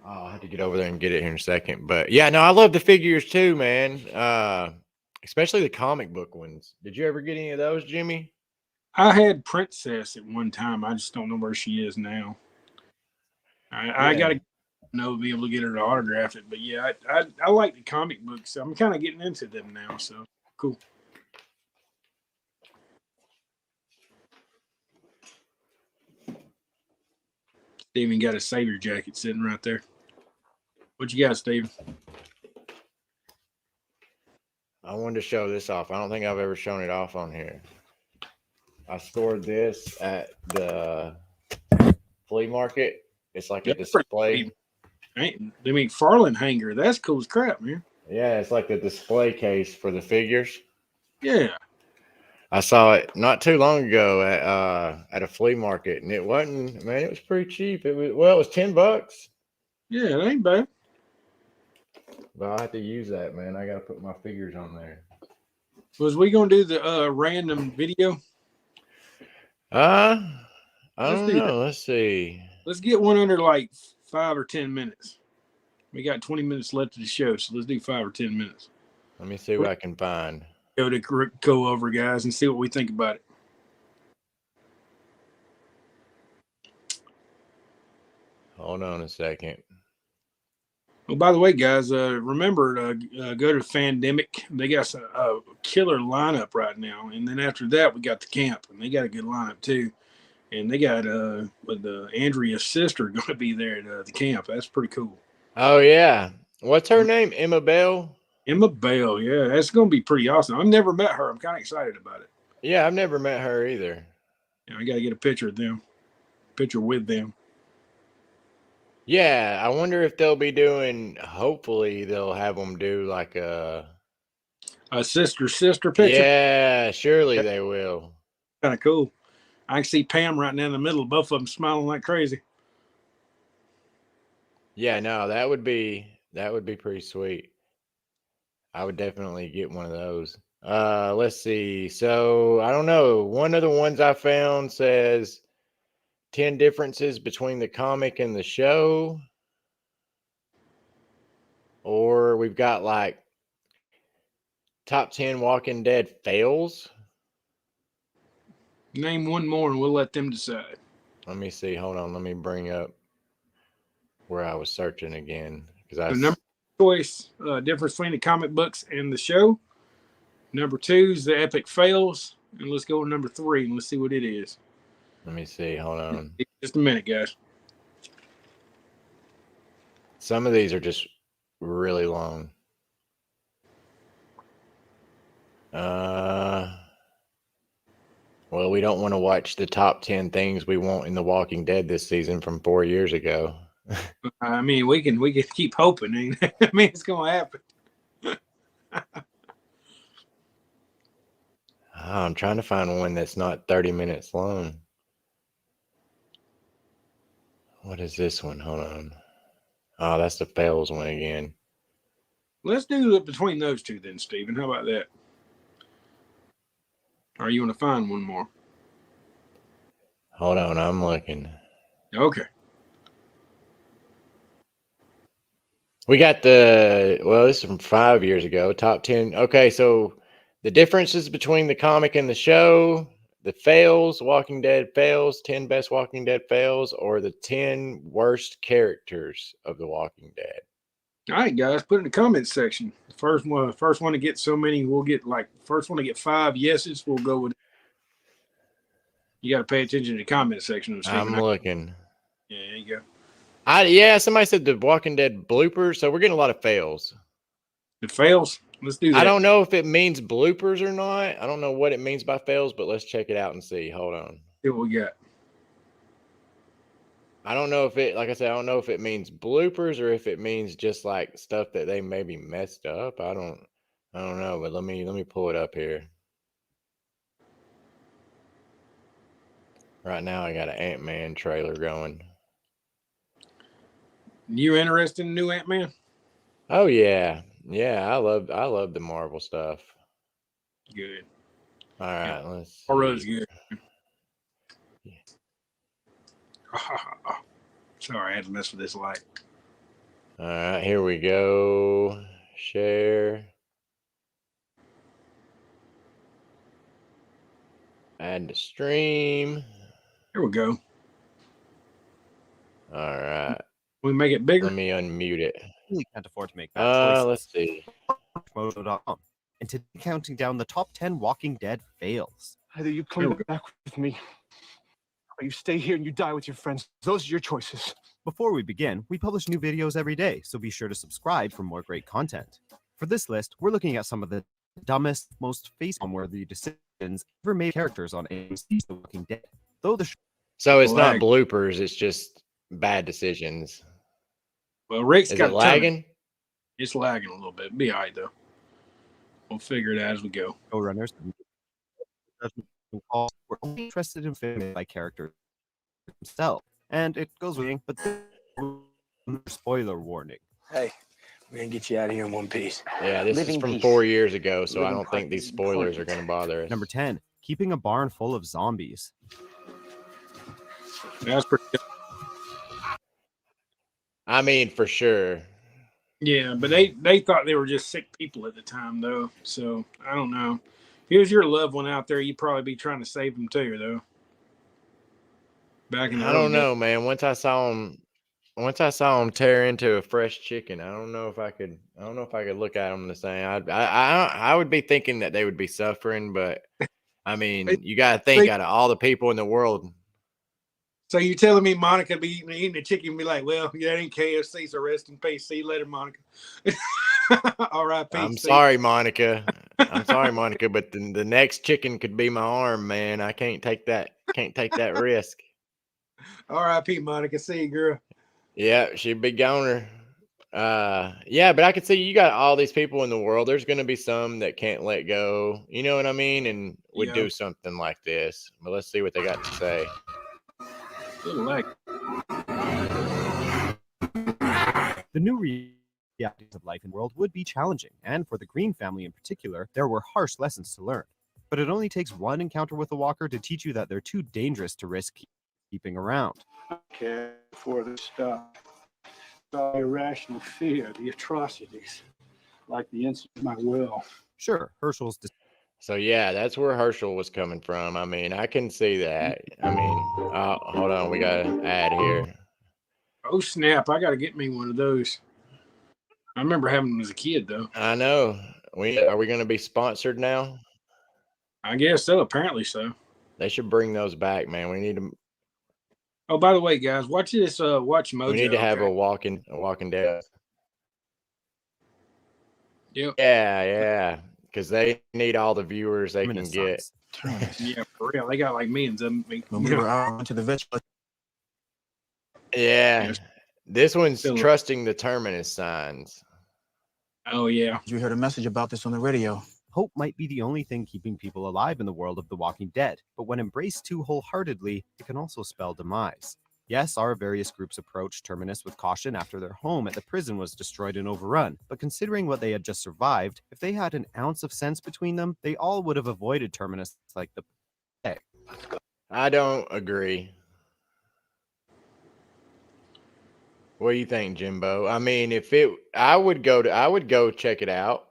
I'll have to get over there and get it here in a second. But yeah, no, I love the figures too, man. Especially the comic book ones. Did you ever get any of those, Jimmy? I had Princess at one time. I just don't know where she is now. I Yeah. got to be able to get her to autograph it. But yeah, I like the comic books. I'm kind of getting into them now. So cool. Steven got a savior jacket sitting right there. What you got, Steven? I wanted to show this off. I don't think I've ever shown it off on here. I scored this at the flea market. It's like a display. The McFarlane hanger. That's cool as crap, man. Yeah, it's like the display case for the figures. Yeah. I saw it not too long ago at a flea market, and it wasn't, man, it was pretty cheap. It was $10. Yeah, it ain't bad. But I have to use that, man. I gotta put my figures on there. Was we gonna do the random video? Uh, I Let's don't do that. know. Let's see. Let's get one under like 5 or 10 minutes. We got 20 minutes left of the show, so let's do 5 or 10 minutes. Let me see what I can find. Go over, guys, and see what we think about it. Hold on a second. Oh, by the way, guys, remember go to Fandemic. They got a killer lineup right now, and then after that, we got the camp, and they got a good lineup too. And they got with Andrea's sister going to be there at the camp. That's pretty cool. Oh yeah, what's her name? Emma Bell. Emma Bell, yeah, that's going to be pretty awesome. I've never met her. I'm kind of excited about it. Yeah, I've never met her either. Yeah, I got to get a picture of them, picture with them. Yeah, I wonder if they'll be doing. Hopefully, they'll have them do like a sister picture. Yeah, surely they will. Kind of cool. I can see Pam right now in the middle, both of them smiling like crazy. Yeah, no, that would be pretty sweet. I would definitely get one of those. Let's see. So I don't know. One of the ones I found says 10 differences between the comic and the show. Or we've got like top 10 Walking Dead fails. Name one more and we'll let them decide. Let me see. Hold on. Let me bring up where I was searching again. The number choice difference between the comic books and the show. Number 2 is the epic fails. And let's go with number 3 and let's see what it is. Let me see. Hold on. Just a minute, guys. Some of these are just really long. Well, we don't want to watch the top 10 things we want in The Walking Dead this season from 4 years ago. I mean, we can keep hoping. I mean, it's gonna happen. I'm trying to find one that's not 30 minutes long. What is this one? Hold on. Oh, that's the fails one again. Let's do it between those two then, Stephen. How about that? Or you want to find one more? Hold on, I'm looking. Okay. We got this is from 5 years ago, top 10. Okay, so the differences between the comic and the show, the fails, Walking Dead fails, 10 best Walking Dead fails, or the 10 worst characters of The Walking Dead. All right, guys, put it in the comments section. The first one to get so many, we'll get first one to get 5 yeses, we'll go with it. You got to pay attention to the comment section. I'm looking. Yeah, there you go. Somebody said the Walking Dead bloopers, so we're getting a lot of fails. The fails? Let's do that. I don't know if it means bloopers or not. I don't know what it means by fails, but let's check it out and see. Hold on. See what we got. I don't know if it, like I said, I don't know if it means bloopers or if it means just like stuff that they maybe messed up. I don't know, but let me pull it up here. Right now I got an Ant-Man trailer going. You interested in new Ant-Man? Oh yeah. Yeah, I love the Marvel stuff. Good. All right, let's see. Horror's good. Yeah. Sorry, I had to mess with this light. All right, here we go. Share. Add to stream. Here we go. All right. We make it bigger. Let me unmute it. Really can't afford to make that choice. Let's see. Moto.com. And today, counting down the top 10 Walking Dead fails. Either you come back with me, or you stay here and you die with your friends. Those are your choices. Before we begin, we publish new videos every day, so be sure to subscribe for more great content. For this list, we're looking at some of the dumbest, most face-worthy decisions ever made characters on AMC's The Walking Dead. So it's not bloopers, it's just bad decisions. Well, Rick's Is got it lagging? It's lagging a little bit. Be all right, though. We'll figure it out as we go. Showrunners judgment calls were only interested in filming by characters themselves. And it goes with but spoiler warning. Hey, we're gonna get you out of here in one piece. Yeah, this is from 4 years ago, so I don't think these spoilers are going to bother us. Number 10, keeping a barn full of zombies. That's pretty good. I mean, for sure. Yeah, but they thought they were just sick people at the time, though. So I don't know. If it was your loved one out there, you'd probably be trying to save them too, though. Back in the I don't know, man. Once I saw him tear into a fresh chicken, I don't know if I could look at them the same. I would be thinking that they would be suffering, but I mean, you got to think out of all the people in the world. So you're telling me Monica be eating the chicken and be like, well, yeah, it ain't KFC, so rest in peace. See you later, Monica. R.I.P. I'm sorry, Monica. I'm sorry, Monica, but the next chicken could be my arm, man. I can't take that. Can't take that risk. R.I.P. Monica. See you, girl. Yeah, she'd be goner. Yeah, but I could see you got all these people in the world. There's going to be some that can't let go. You know what I mean? And would do something like this. But let's see what they got to say. Good luck. The new realities of life in the world would be challenging, and for the Green family in particular, there were harsh lessons to learn. But it only takes one encounter with a walker to teach you that they're too dangerous to risk keeping around. Okay, for this stuff. The irrational fear, the atrocities, like the incident of my will. Sure, Herschel's. So yeah, that's where Herschel was coming from. I mean, I can see that. I mean, hold on, we got an ad here. Oh snap! I got to get me one of those. I remember having them as a kid, though. I know. Are we going to be sponsored now? I guess so. Apparently so. They should bring those back, man. We need to. Oh, by the way, guys, watch this. Watch Mojo. We need to have a walking dead. Yep. Yeah. Because they need all the viewers they can get. Yeah, for real. They got like millions of them. When we were out to the vegetable. Yeah. This one's trusting the terminus signs. Oh, yeah. You heard a message about this on the radio. Hope might be the only thing keeping people alive in the world of The Walking Dead, but when embraced too wholeheartedly, it can also spell demise. Yes, our various groups approached Terminus with caution after their home at the prison was destroyed and overrun, but considering what they had just survived, if they had an ounce of sense between them, they all would have avoided Terminus like the plague. I don't agree. What do you think, Jimbo? I mean, I would go check it out.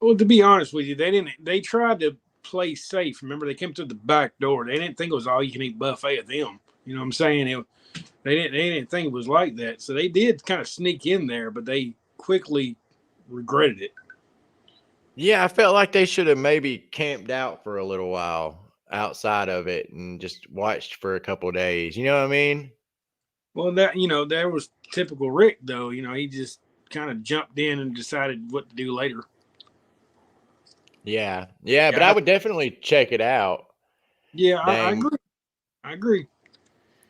Well, to be honest with you, they tried to play safe. Remember, they came through the back door. They didn't think it was all you can eat buffet of them. You know what I'm saying? They didn't think it was like that. So they did kind of sneak in there, but they quickly regretted it. Yeah, I felt like they should have maybe camped out for a little while outside of it and just watched for a couple of days. You know what I mean? Well, that was typical Rick, though. He just kind of jumped in and decided what to do later. Yeah, but I would definitely check it out. Yeah, I agree.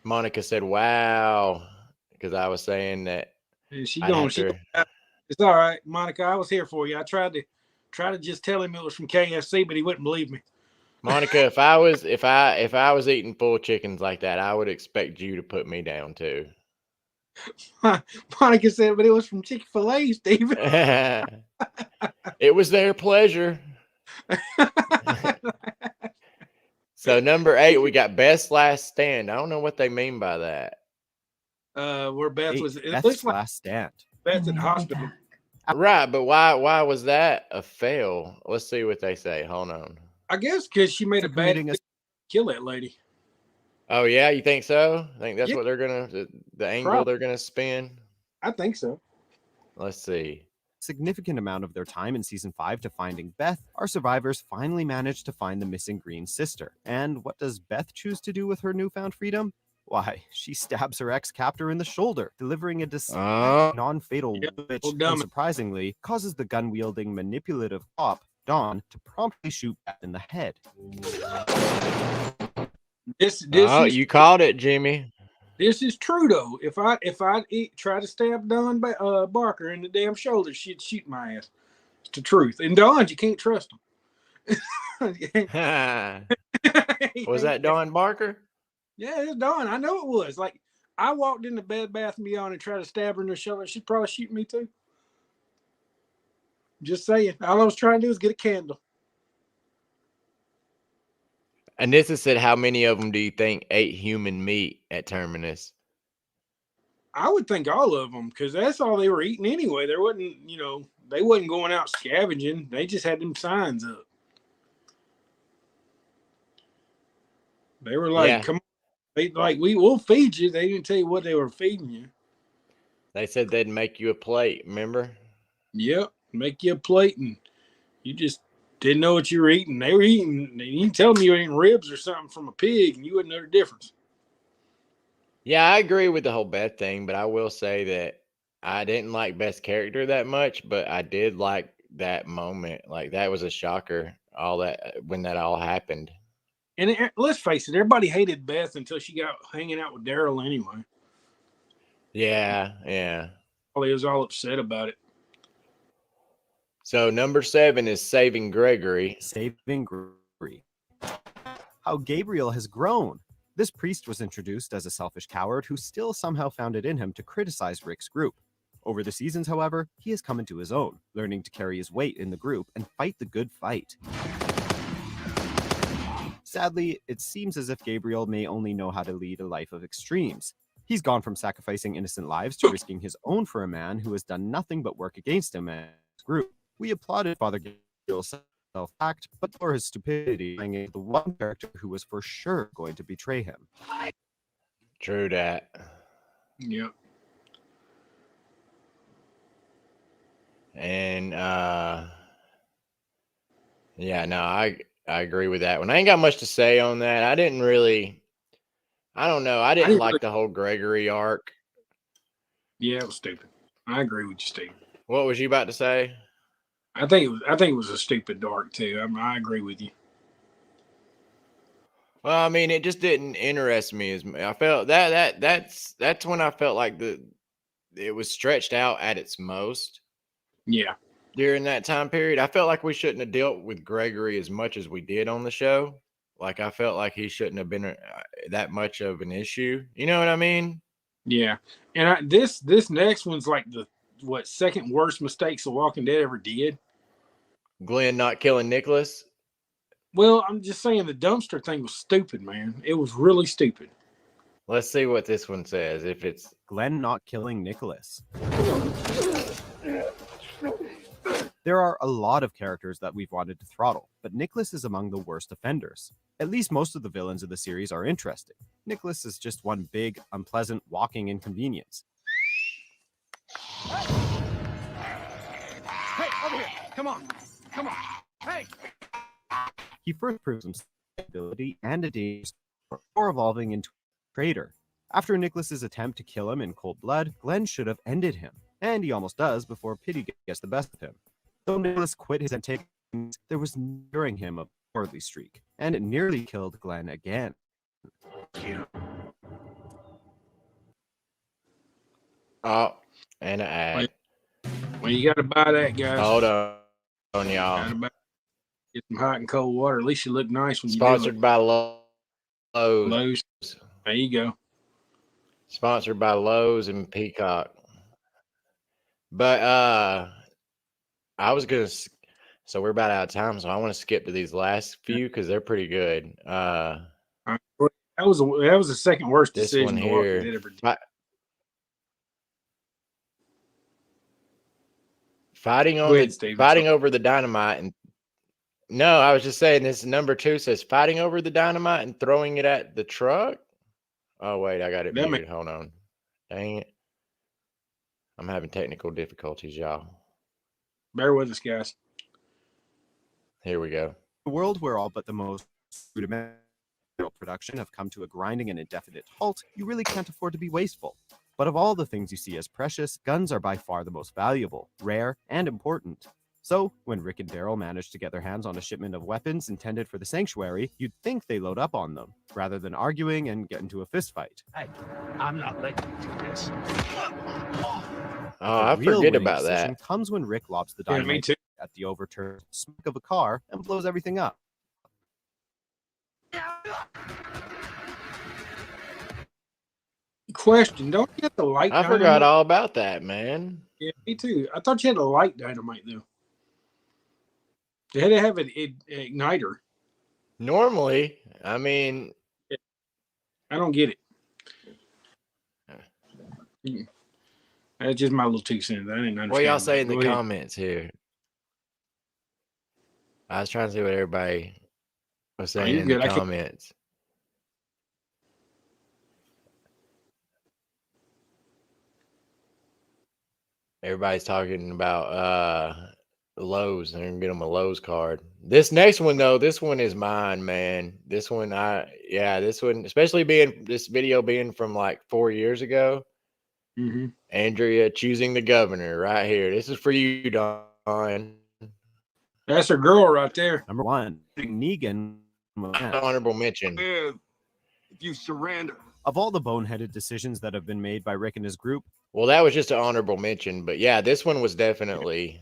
Monica said, "Wow," because I was saying that. And it's all right, Monica. I was here for you. I tried to just tell him it was from KFC, but he wouldn't believe me. Monica, if I was eating full chickens like that, I would expect you to put me down too. Monica said, but it was from Chick-fil-A, Steven. It was their pleasure. So number 8, we got Beth's Last Stand. I don't know what they mean by that. Where Beth was. It Beth's looks like last stand. Beth's in the hospital. Right, but why was that a fail? Let's see what they say. Hold on. I guess because she made a bad kill that lady. Oh yeah, you think so? I think that's what they're gonna the angle they're gonna spin. I think so. Let's see. Significant amount of their time in season 5 to finding Beth, our survivors finally managed to find the missing Green sister. And what does Beth choose to do with her newfound freedom? Why, she stabs her ex-captor in the shoulder, delivering a non-fatal which, unsurprisingly, causes the gun-wielding manipulative cop, Dawn, to promptly shoot Beth in the head. You called it, Jimmy. This is true though. If I try to stab Don Barker in the damn shoulder, she'd shoot my ass. It's the truth. And Don, you can't trust him. Was that Dawn Barker? Yeah, it's Dawn. I know it was. Like, I walked into Bed Bath & Beyond and tried to stab her in the shoulder. She'd probably shoot me too. Just saying. All I was trying to do is get a candle. And this is said, how many of them do you think ate human meat at Terminus? I would think all of them, because that's all they were eating anyway. There wasn't, they wasn't going out scavenging. They just had them signs up. They were like, come on. They, like, we'll feed you. They didn't tell you what they were feeding you. They said they'd make you a plate, remember? Yep, make you a plate, and you just didn't know what you were eating. They were eating, you tell them you were eating ribs or something from a pig, and you wouldn't know the difference. Yeah, I agree with the whole Beth thing, but I will say that I didn't like Beth's character that much, but I did like that moment. Like, that was a shocker, all that, when that all happened. And let's face it, everybody hated Beth until she got hanging out with Daryl anyway. Yeah. He was all upset about it. So number 7 is Saving Gregory. Saving Gregory. How Gabriel has grown. This priest was introduced as a selfish coward who still somehow found it in him to criticize Rick's group. Over the seasons, however, he has come into his own, learning to carry his weight in the group and fight the good fight. Sadly, it seems as if Gabriel may only know how to lead a life of extremes. He's gone from sacrificing innocent lives to risking his own for a man who has done nothing but work against him and his group. We applauded Father Gabriel's self-act, but for his stupidity, playing the one character who was for sure going to betray him. True that. Yep. And I agree with that one. I ain't got much to say on that. I didn't like the whole Gregory arc. Yeah, it was stupid. I agree with you, Steve. What was you about to say? I think it was a stupid arc too. I agree with you. Well, I mean, it just didn't interest me as much. I felt that's when I felt like it was stretched out at its most. Yeah. During that time period, I felt like we shouldn't have dealt with Gregory as much as we did on the show. Like, I felt like he shouldn't have been that much of an issue. You know what I mean? Yeah. And this next one's like the second worst mistakes The Walking Dead ever did. Glenn not killing Nicholas. Well, I'm just saying the dumpster thing was stupid, man. It was really stupid. Let's see what this one says. If it's Glenn not killing Nicholas. There are a lot of characters that we've wanted to throttle, but Nicholas is among the worst offenders. At least most of the villains of the series are interesting. Nicholas is just one big, unpleasant, walking inconvenience. Hey, over here. Come on. Hey. He first proves himself ability and a dangerous before evolving into a traitor. After Nicholas's attempt to kill him in cold blood, Glenn should have ended him, and he almost does before pity gets the best of him. Though Nicholas quit his antagonists, there was during him a cowardly streak, and it nearly killed Glenn again. Oh, and an ad. Well, you got to buy that, guys. Hold on y'all. Get some hot and cold water. At least you look nice when you do Sponsored it. by Lowe's. Lowe's. There you go. Sponsored by Lowe's and Peacock. But I was gonna. So we're about out of time, so I want to skip to these last few because they're pretty good. That was the second worst This decision one The Walking here. Dead ever did. Fighting Go ahead, Steve. over the dynamite and no, I was just saying this number 2 says fighting over the dynamite and throwing it at the truck. Oh wait, I got it muted. Hold on. Dang it. I'm having technical difficulties, y'all. Bear with us, guys. Here we go. A world where all but the most rudimentary production have come to a grinding and indefinite halt, you really can't afford to be wasteful. But of all the things you see as precious, guns are by far the most valuable, rare, and important. So, when Rick and Daryl manage to get their hands on a shipment of weapons intended for the sanctuary, you'd think they load up on them, rather than arguing and get into a fistfight. Hey, I'm not letting you do this. Oh, I forget about that. Comes when Rick lobs the Yeah, me dynamite too. at the overturned smack of a car and blows everything up. Question: don't you have to light I dynamite? forgot all about that, man. Yeah, me too. I thought you had to light dynamite though. They had to have an igniter. Normally, I mean, I don't get it. That's just my little 2 cents. I didn't understand. what y'all say in the Go ahead. comments here? I was trying to see what everybody was saying you're in good. the I can't- comments. Everybody's talking about Lowe's. They're gonna get them a Lowe's card. This next one though, this one is mine, man. This one, this one, especially this video being from like 4 years ago. Mhm. Andrea choosing the governor right here. This is for you, Don. That's a girl right there. Number 1, Negan. Honorable mention. If you surrender. Of all the boneheaded decisions that have been made by Rick and his group, Well, that was just an honorable mention, but yeah, this one was definitely.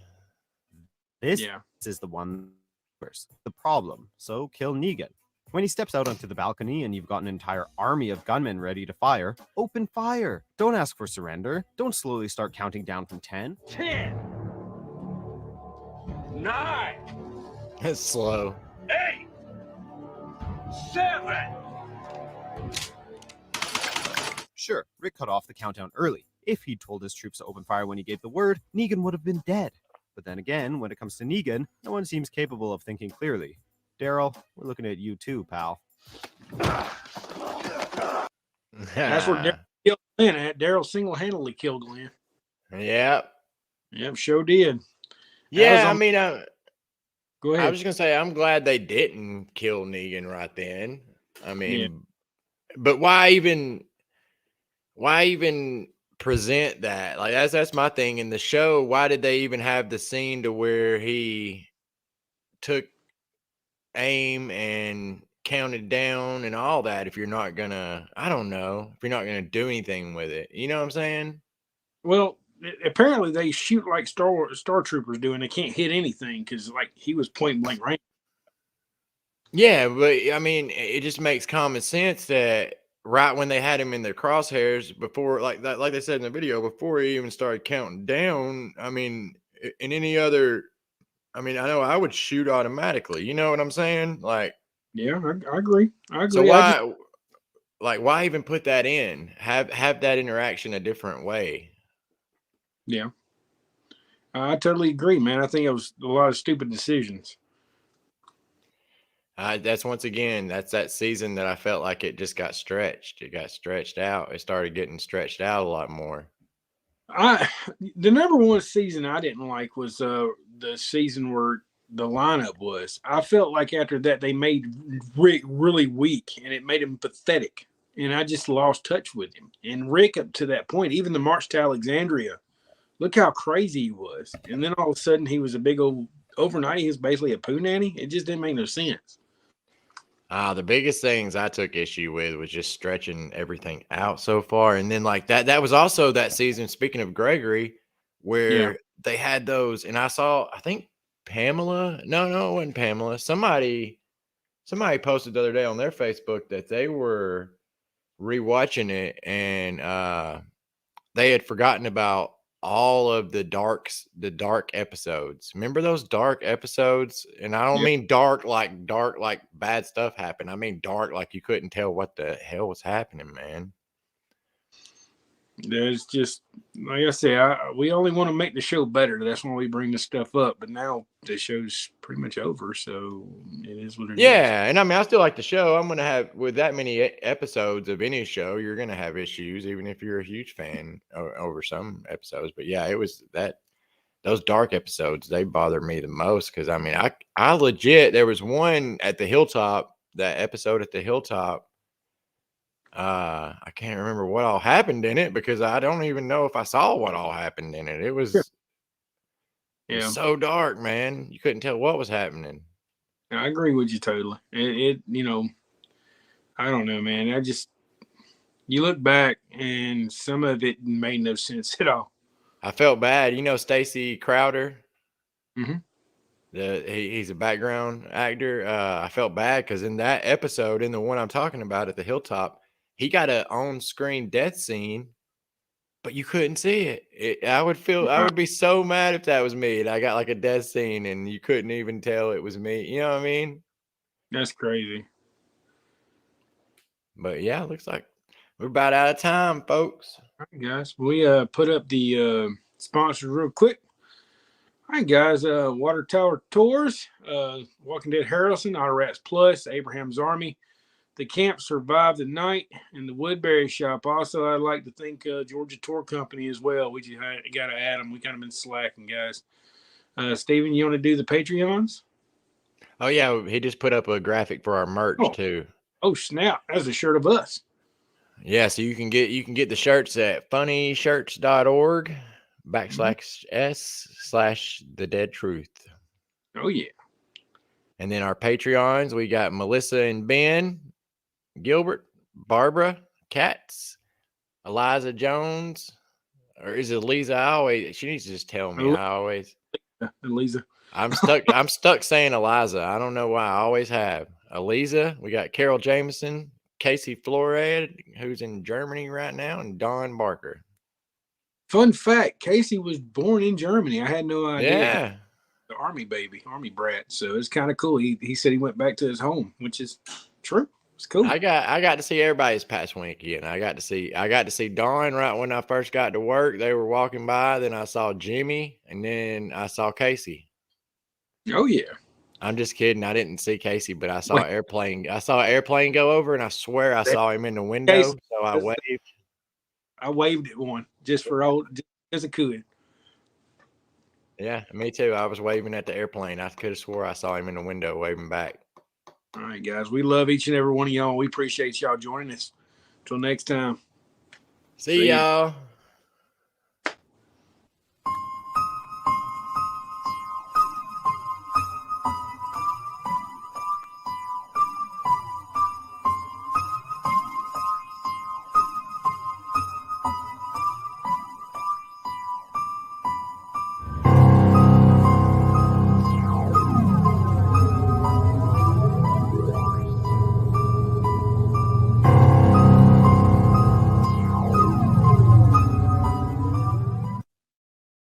this Yeah. is the one first. The problem. So kill Negan. When he steps out onto the balcony and you've got an entire army of gunmen ready to fire, open fire. Don't ask for surrender. Don't slowly start counting down from 10. 10, 9, It's slow. 8, 7. Sure, Rick cut off the countdown early. If he'd told his troops to open fire when he gave the word, Negan would have been dead. But then again, when it comes to Negan, no one seems capable of thinking clearly. Daryl, we're looking at you too, pal. That's where Daryl killed Glenn at. Daryl single-handedly killed Glenn. Yep. Yep, sure did. Yeah, I on- mean, Go I ahead. was just gonna say I'm glad they didn't kill Negan right then. I mean, but why even present that? Like that's my thing in the show. Why did they even have the scene to where he took aim and counted down and all that if you're not gonna, I don't know, if you're not gonna do anything with it? You know what I'm saying? Well, apparently they shoot like Star Troopers do, and they can't hit anything because like he was point blank range. Yeah, but I mean, it just makes common sense that right when they had him in their crosshairs before, like they said in the video, before he even started counting down. I mean, in any other, I mean, I know I would shoot automatically. You know what I'm saying? Like, Yeah, I agree. I agree. so why even put that in? Have that interaction a different way. Yeah, I totally agree, man. I think it was a lot of stupid decisions. That's once again, that's that season that I felt like it just got stretched. It got stretched out. It started getting stretched out a lot more. The number one season I didn't like was the season where the lineup was. I felt like after that they made Rick really weak, and it made him pathetic. And I just lost touch with him. And Rick, up to that point, even the March to Alexandria, look how crazy he was. And then all of a sudden he was a big old overnight. He was basically a poo nanny. It just didn't make no sense. The biggest things I took issue with was just stretching everything out so far. And then like that was also that season, speaking of Gregory, where they had those, and I think Pamela, no, it wasn't Pamela. Somebody posted the other day on their Facebook that they were rewatching it, and they had forgotten about all of the dark episodes. Remember those dark episodes? And I don't mean dark like bad stuff happened. I mean dark like you couldn't tell what the hell was happening, man. There's just, like I say, we only want to make the show better. That's why we bring this stuff up. But now the show's pretty much over, so it is what it is. Yeah, and I mean, I still like the show. I'm gonna have, with that many episodes of any show, you're gonna have issues, even if you're a huge fan over some episodes. But yeah, it was those dark episodes, they bother me the most because I mean, I legit, there was one at the Hilltop, that episode at the Hilltop. I can't remember what all happened in it because I don't even know if I saw what all happened in it. It was, it was so dark, man. You couldn't tell what was happening. I agree with you totally. It I don't know, man. You look back and some of it made no sense at all. I felt bad. You know, Stacy Crowder. Mm-hmm. He's a background actor. I felt bad because in that episode, in the one I'm talking about at the hilltop, he got a on-screen death scene, but you couldn't see it. I would be so mad if that was me and I got like a death scene and you couldn't even tell it was me. You know what I mean? That's crazy. But yeah, looks like we're about out of time, folks. All right, guys. We put up the sponsors real quick. All right, guys. Water Tower Tours, Walking Dead Harrelson, Otter Rats Plus, Abraham's Army, The Camp Survived the Night, and the Woodbury Shop. Also, I'd like to thank Georgia Tour Company as well. We just got to add them. We kind of been slacking, guys. Steven, you want to do the Patreons? Oh yeah, he just put up a graphic for our merch too. Oh snap! That's a shirt of us. Yeah, so you can get the shirts at funnyshirts.org/s/the dead truth. Oh yeah. And then our Patreons, we got Melissa and Ben, Gilbert, Barbara, Katz, Eliza Jones, or is it Eliza? She needs to just tell me. Eliza. I'm stuck saying Eliza. I don't know why. I always have. Eliza, we got Carol Jameson, Casey Flored, who's in Germany right now, and Don Barker. Fun fact, Casey was born in Germany. I had no idea. Yeah. The Army baby, Army brat. So it's kind of cool. He said he went back to his home, which is true. It's cool. I got to see everybody's past weekend. I got to see Dawn right when I first got to work. They were walking by. Then I saw Jimmy, and then I saw Casey. Oh yeah. I'm just kidding. I didn't see Casey, but I saw an airplane. I saw an airplane go over, and I swear I saw him in the window. Casey, so I waved. I waved at one just as a could. Yeah, me too. I was waving at the airplane. I could have swore I saw him in the window waving back. All right, guys. We love each and every one of y'all. We appreciate y'all joining us. Till next time. See y'all.